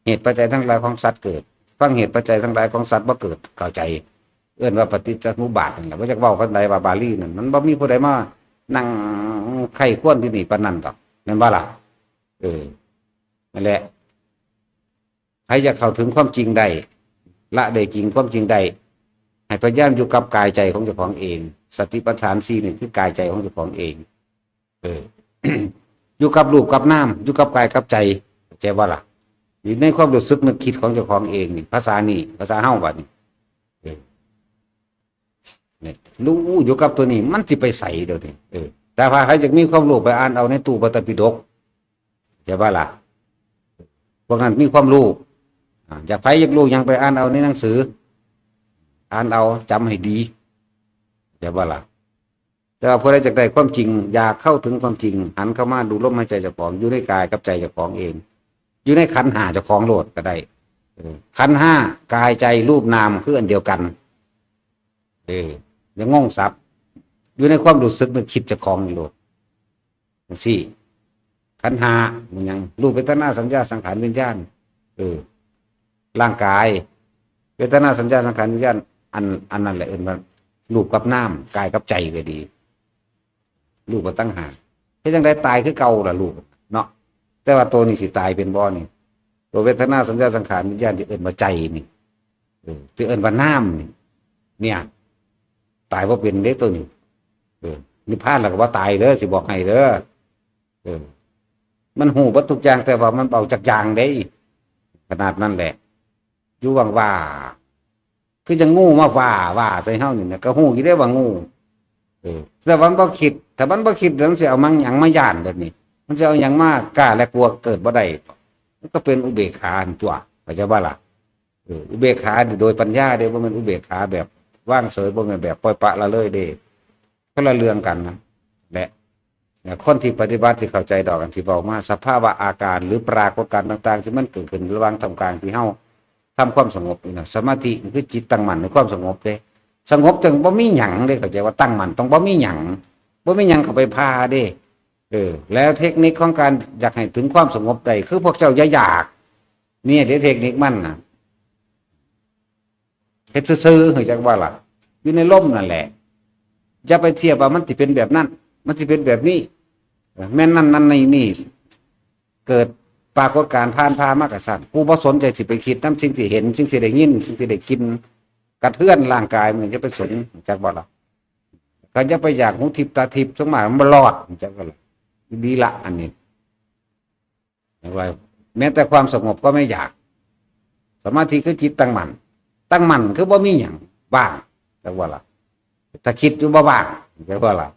เหตุปัจจัยทั้งหลายของสัตว์เกิดฟังเหตุปัจจัยทั้งหลายของสัตว์บ่เกิดเข้าใจเอื้อนว่าปฏิจจสมุปบาทนั่นแหละว่าจะเว้ากันใดว่าบาลีนั่นมันบ่มีผู้ใดมานั่งไข้ควรที่นี่ปานนั้นดอกแม่นบ่ล่ะนั่นแหละใครจะเข้าถึงความจริงได้ละได้จริงความจริงได้ให้พยายามอยู่กับกายใจของเจ้าของเองสติปัฏฐาน4นี่คือกายใจของเจ้าของเองอยู่กับรูปกับนามอยู่กับกายกับใจใจบ่ล่ะอยู่ในความรู้สึกนึกคิดของเจ้าของเองนี่ภาษานี่ภาษาเฮาบัดนี้รู้อยู่กับตัวนี้มันสิไปใส่เดี๋ยวนี้แต่พาใครจะมีความรู้ไปอ่านเอาในตู้พระไตรปิฎกใช่ป่ะล่ะพวกนั้นมีความรู้อยากใครอยากรู้ยังไปอ่านเอาในหนังสืออ่านเอาจำให้ดี จะว่าล่ะแต่ว่าผู้ใดจากได้ความจริงอยากเข้าถึงความจริงหันเข้ามาดูลมหายใจเจ้าของอยู่ในกายกับใจเจ้าของเองอยู่ในขันธ์ห้าเจ้าของโลดก็ได้ขันธ์ห้ากายใจรูปนามคืออันเดียวกันอย่างงงสับอยู่ในความรู้สึกนึกคิดเจ้าของนี่โลดสี่ขันธ์ห้ามันยังรูปเวทนาสัญญาสังขารวิญญาณร่างกายเวทนาสัญญาสังขารวิญญาณอันนั้นแหละว่ารูปกับน้ำกายกับใจก็ดีรูปก็ตั้งหากที่จังได้ตายคือเก่าล่ะรูปเนาะแต่ว่าตัวนี้สิตายเป็นบ่นี่ตัวเวทนาสัญญาสังขารวิญญาณที่เอิ้นว่าใจนี่ที่เอิ้นว่าน้ำนี่เนี่ยตายว่าเป็นเด้ตัวนี้นิพพานแล้วก็ว่าตายเด้อสิบอกให้เด้อมันหูวัตถุกอย่างแต่ว่ามันเบาจากอย่างได้ขนาดนั้นแหละอยู่ว่างว่าคือจะงูมาว่าใส่เฮานี่นะก็หูอยู่ได้ว่างูแต่มันบ่คิดถ้ามันบ่คิดแล้วมันสิเอามันหยังมาย่านแบบนี้มันจะเอาหยังมากล้าและกลัวเกิดบ่ได้มันก็เป็นอุเบกขาอันตัวเข้าใจบ่ล่ะอุเบกขาโดยปัญญาเด้บ่แม่นอุเบกขาแบบว่างเฉยบ่แม่นแบบปล่อยปละละเลยเด้ก็ละเรื่องกันนะและคนที่ปฏิบัติที่เข้าใจดอกกันที่บอกมาสภาวะอาการหรือปรากฏการณ์ต่างๆที่มันเกิดขึ้นระหว่างทำการที่เฮาทำความสงบนี่นะสมาธิคือจิตตั้งมั่นในความสงบเด้สงบจึงบ่มีหยังเด้เข้าใจว่าตั้งมั่นต้องบ่มีหยังเข้าไปพาเด้แล้วเทคนิคของการอยากให้ถึงความสงบได้คือพวกเจ้าอย่าอยากเนี่ยเดี๋ยวเทคนิคมันน่ะเฮ็ดซื่อๆเข้าใจว่าล่ะอยู่ในลมนั่นแหละอย่าไปเทียบว่ามันสิเป็นแบบนั้นมันสิเป็นแบบนี้แม่นนั่นนี่เกิดปรากฏการณ์ผ่านพามากกสั่นกูบ่สนใจสิไปคิดน้ำสิ่งที่เห็นสิ่งที่ได้ยินสิ่งที่ได้กินกระเทือนร่างกายมันจะไปสนจากบ่ล่ะก็จะไปอยากหูทิพตาทิพสมมามันบ่รอดจากบ่ล่ะดีละอันนี้ว่าแม้แต่ความสงบก็ไม่อยากสมาธิคือจิตตั้งมั่นคือบ่มีหยังว่างจากบ่ล่ะถ้าคิดอยู่บ่ว่างจากบ่ล่ะ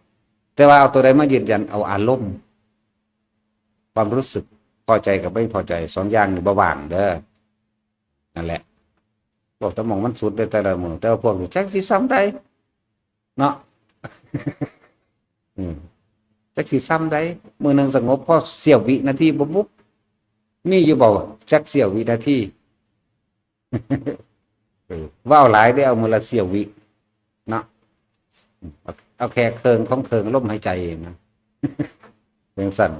แต่ว่าเอาตัวใดมายืนยันเอาอารมณ์ความรู้สึกพอใจกับไม่พอใจสองอย่างนี่บ่ว่างเด้อนั่นแหละพวกตะมองมันสุดได้แต่ละมือแต่ว่าพวกนี้จักสิซ้ำได้เนาะจักสิซ้ำได้มือหนึ่งสงบพอเสี้ยววินาทีบุ๊บมีอยู่บ่จักเสี้ยววินาทีว่าวหลายได้เอามือละเสี้ยววิเนาะเอาแค่เคิงของเคิงลมหายใจเองนะเป็นสั่น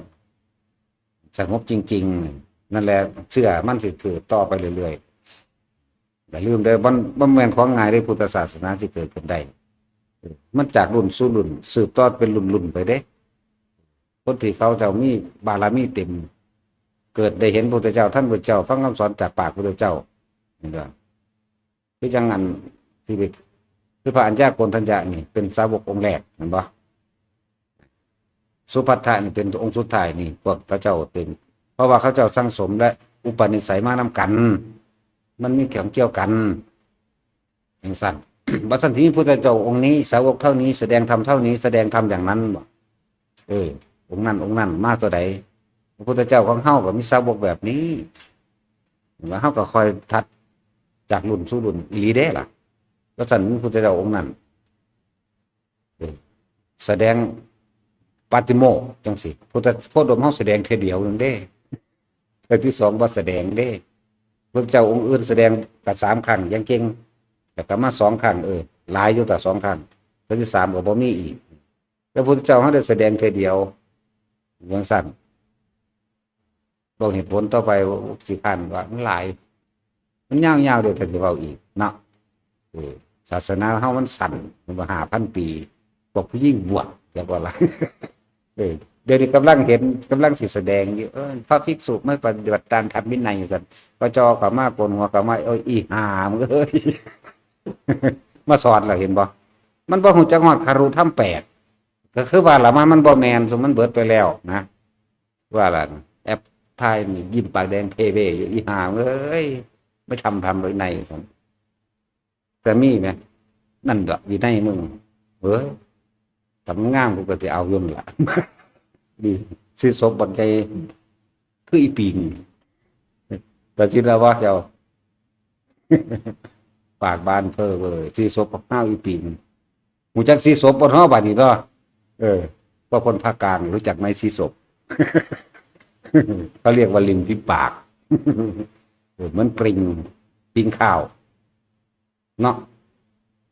สงบจริงๆนั่นแหละเชื่อมันสิเกิดต่อไปเรื่อยๆแต่ลืมได้บ่แม่นของง่ายได้พุทธศาสนาสิเกิดขึ้นได้มันจากรุ่นสู่รุ่นสืบทอดเป็นรุ่นไปเด้คนที่เขาเจ้ามีบารมีเต็มเกิดได้เห็นพระพุทธเจ้าท่านพระเจ้าฟังคำสอนจากปากพระพุทธเจ้านี่ก็คือจังงั้นที่คือพระอัญญาโกณฑัญญะนี่เป็นสาวกองค์แรกเห็นบ่สุภัททะนี่เป็นองค์สุดท้ายนี่พวกพระเจ้าเป็นเพราะว่าเขาเจ้าสั่งสมและอุปนิสัยมานำกันมันมีเกี่ยวกันอย่างสั้น บัดสันที่พุทธเจ้าองค์นี้สาวกเท่านี้แสดงธรรมเท่านี้แสดงธรรมอย่างนั้นบ่องค์นั้นมาตัวใดพระพุทธเจ้าของเฮาก็มีสาวกแบบนี้ว่าเฮาก็คอยทัดจากรุ่นสู่รุ่นอีหลีเด้ล่ะบัดสันพุทธเจ้าองค์นั้นแสดงปาติโมกข์จังสิพุทธโคดมเฮาแสดงแค่เดียวนึงเด้แต่ที่สองบ่แสดงเด้พระเจ้าองค์อื่นแสดงกับ3ครั้งยังเก่งแต่ก็มา2ครั้งหลายอยู่แต่2ครั้งแล้วที่3ก็บ่มีอีกแล้วพุทธเจ้าเฮาได้แสดงแค่เดียวจังซั่นบอกเหตุผลต่อไปว่าสิคันว่ามันหลายมันยาวๆเดี๋ยวท่านสิเว้าอีกเนาะศาสนาเฮามันสั้นมันบ่5,000 ปีบอกผู้หญิงบวชแล้วบ่ล่ะเดี๋ยวนี้กำลังสิแสดงอยู่พระภิกษุไม่ปฏิบัติตามธรรมวินัยกันก็จอกับมาโกนหัวกับมาอีหามงเอ้ยมาสอนแล้วเห็นบ่มันบ่ฮู้จักฮอดคารุธรรม8ก็คือว่าละมันบ่แม่นสมมันเบิดไปแล้วนะว่าล่ะแอปทายนี่ยิ้มปากแดงเพเวอยู่อีหามเอ้ยไม่ทำวินัยซั่นแต่มีมั้ยนั่นดอกวินัยมึงทำงามกูก็จะเอายุ่นล่ะดีซื้อศพบันใจคืออีปิงแต่จินแล้วว่าเจ้าปากบานเพ้อเว้ยซื้อศพห้าวอีปิง หูจักสีศพบนห้อบาดนี้เนาะว่าคนภาคกลางรู้จักไหมสีศพ เขาเรียกว่าลิงพิปากเหมือนปริงข้าวเนาะ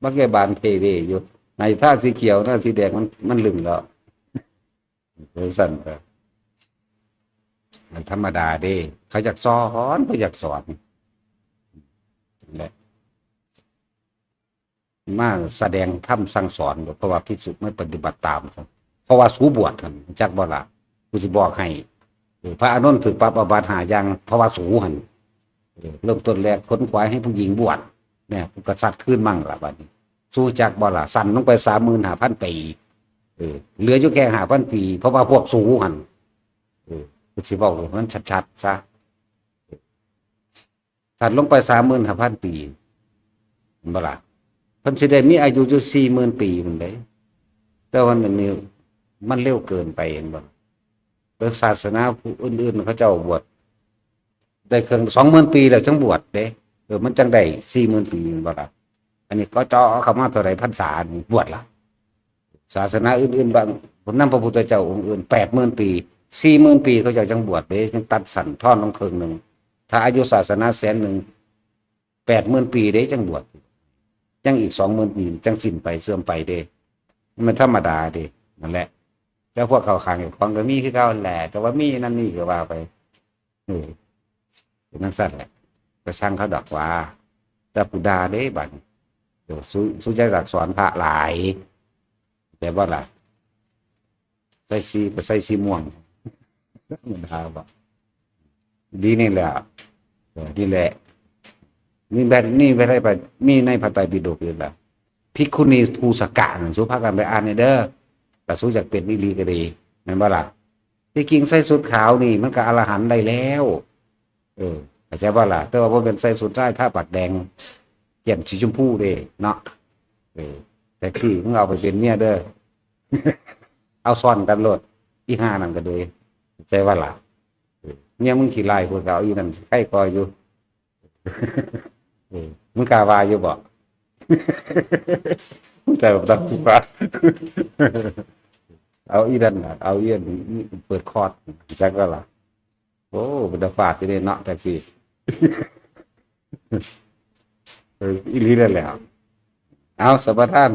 บักแกบานเทเวอยู่ในท่าสีเขียวหน้าสีแดงมันลึงแล้วเลยสั่นไปมันธรรมดาเด้เขาอยากสอนเขาอยากสอนแหละมาแสดงธรรมสั่งสอนเพราะว่าภิกษุไม่ปฏิบัติตามเพราะว่าสูบวชกันจักบ่ล่ะกูสิบอกให้พระอานนท์ถึกปรับอาบัติหายังเพราะว่าสูหันเริ่มต้นแรกค้นขวายให้ผู้หญิงบวชเนี่ยกษัตริย์ขึ้นมั่งล่ะบัดนี้สู้จักบ่ล่ะสั่นลงไป35,000 ปีเหลืออยู่แค่5,000 ปีเพราะว่าพวกสูหันกูสิบอกมันชัดๆซะสั่นลงไป35,000 ปีบ่ล่ะเพิ่นสิได้มีอายุอยู่40,000 ปีมันได้แต่วันนี้มันเร็วเกินไปเองบ่ศาสนาผู้อื่นๆเขาเจ้าบวชได้เครื่อง20,000 ปีแล้วจังบวชเด้มันจังได้40,000 ปีบ่ล่ะอันนี้ก็เจาะเข้ามาเท่าไหร่พรรษาบวชละศาสนาอื่นๆบางผมนำพระพุทธเจ้าองค์อื่น80,000 ปี40,000 ปีเขาเจ้าจังบวชเด้จังตัดสั่นท่อนลงครึ่งนึงถ้าอายุศาสนา100,000 80,000 ปีเด้จังบวชจังอีก20,000 ปีจังสิ้นไปเสื่อมไปเด้มันธรรมดาเด้นั่นแหละแล้วพวกเขาขังอยู่ของก็มีคือเขาแหละแต่ว่ามีนั่นนี่ก็ว่าไปเป็นนั่งสั้นแหละก็ช่างเขาดอกว่าแต่ปุดาเด้บัดสู้ใจรักสอนพระหลายแต่ว่าล่ะใส่ซีก็ใส่ซีม่วงมันดาบอกดีนี่แหละนี่แหละนี่แบบนี่ไปได้ไปมีในพระไตรปิฎกอยู่แล้วภิกขุณีทูสกะสุภาพกันไปอ่านในเด้อแต่สู้จากเป็นวิริก็ดีนั่นว่าล่ะที่กิ่งใส่สุดขาวนี่มันก็อรหันต์ได้แล้วเข้าใจว่าล่ะแต่ว่าพอเป็นใส่สุดใต้ผ้าปักแดงเกี่ยมสีชมพูเด้เนาะแต่ที่มึงเอาไปเป็นเมียเด้อ เอาซ่อนกันโลดอีห้านั่นก็เลยเข้าใจว่าล่ะเนี่ยมึงขี่ไล่พวกเขาอีนั่นใกล้คอยอยู่ มึงกล้าว่าอยู่บ่ แต่แบบตัดทุกข์เอาอีนั่นล่ะเอาอีนเปิดคอร์สจักก็ล่ะโอ้เป็นตาฟาดจะได้เนาะแท็กซี่ อีหลีได้แล้วเอาสัมปทาน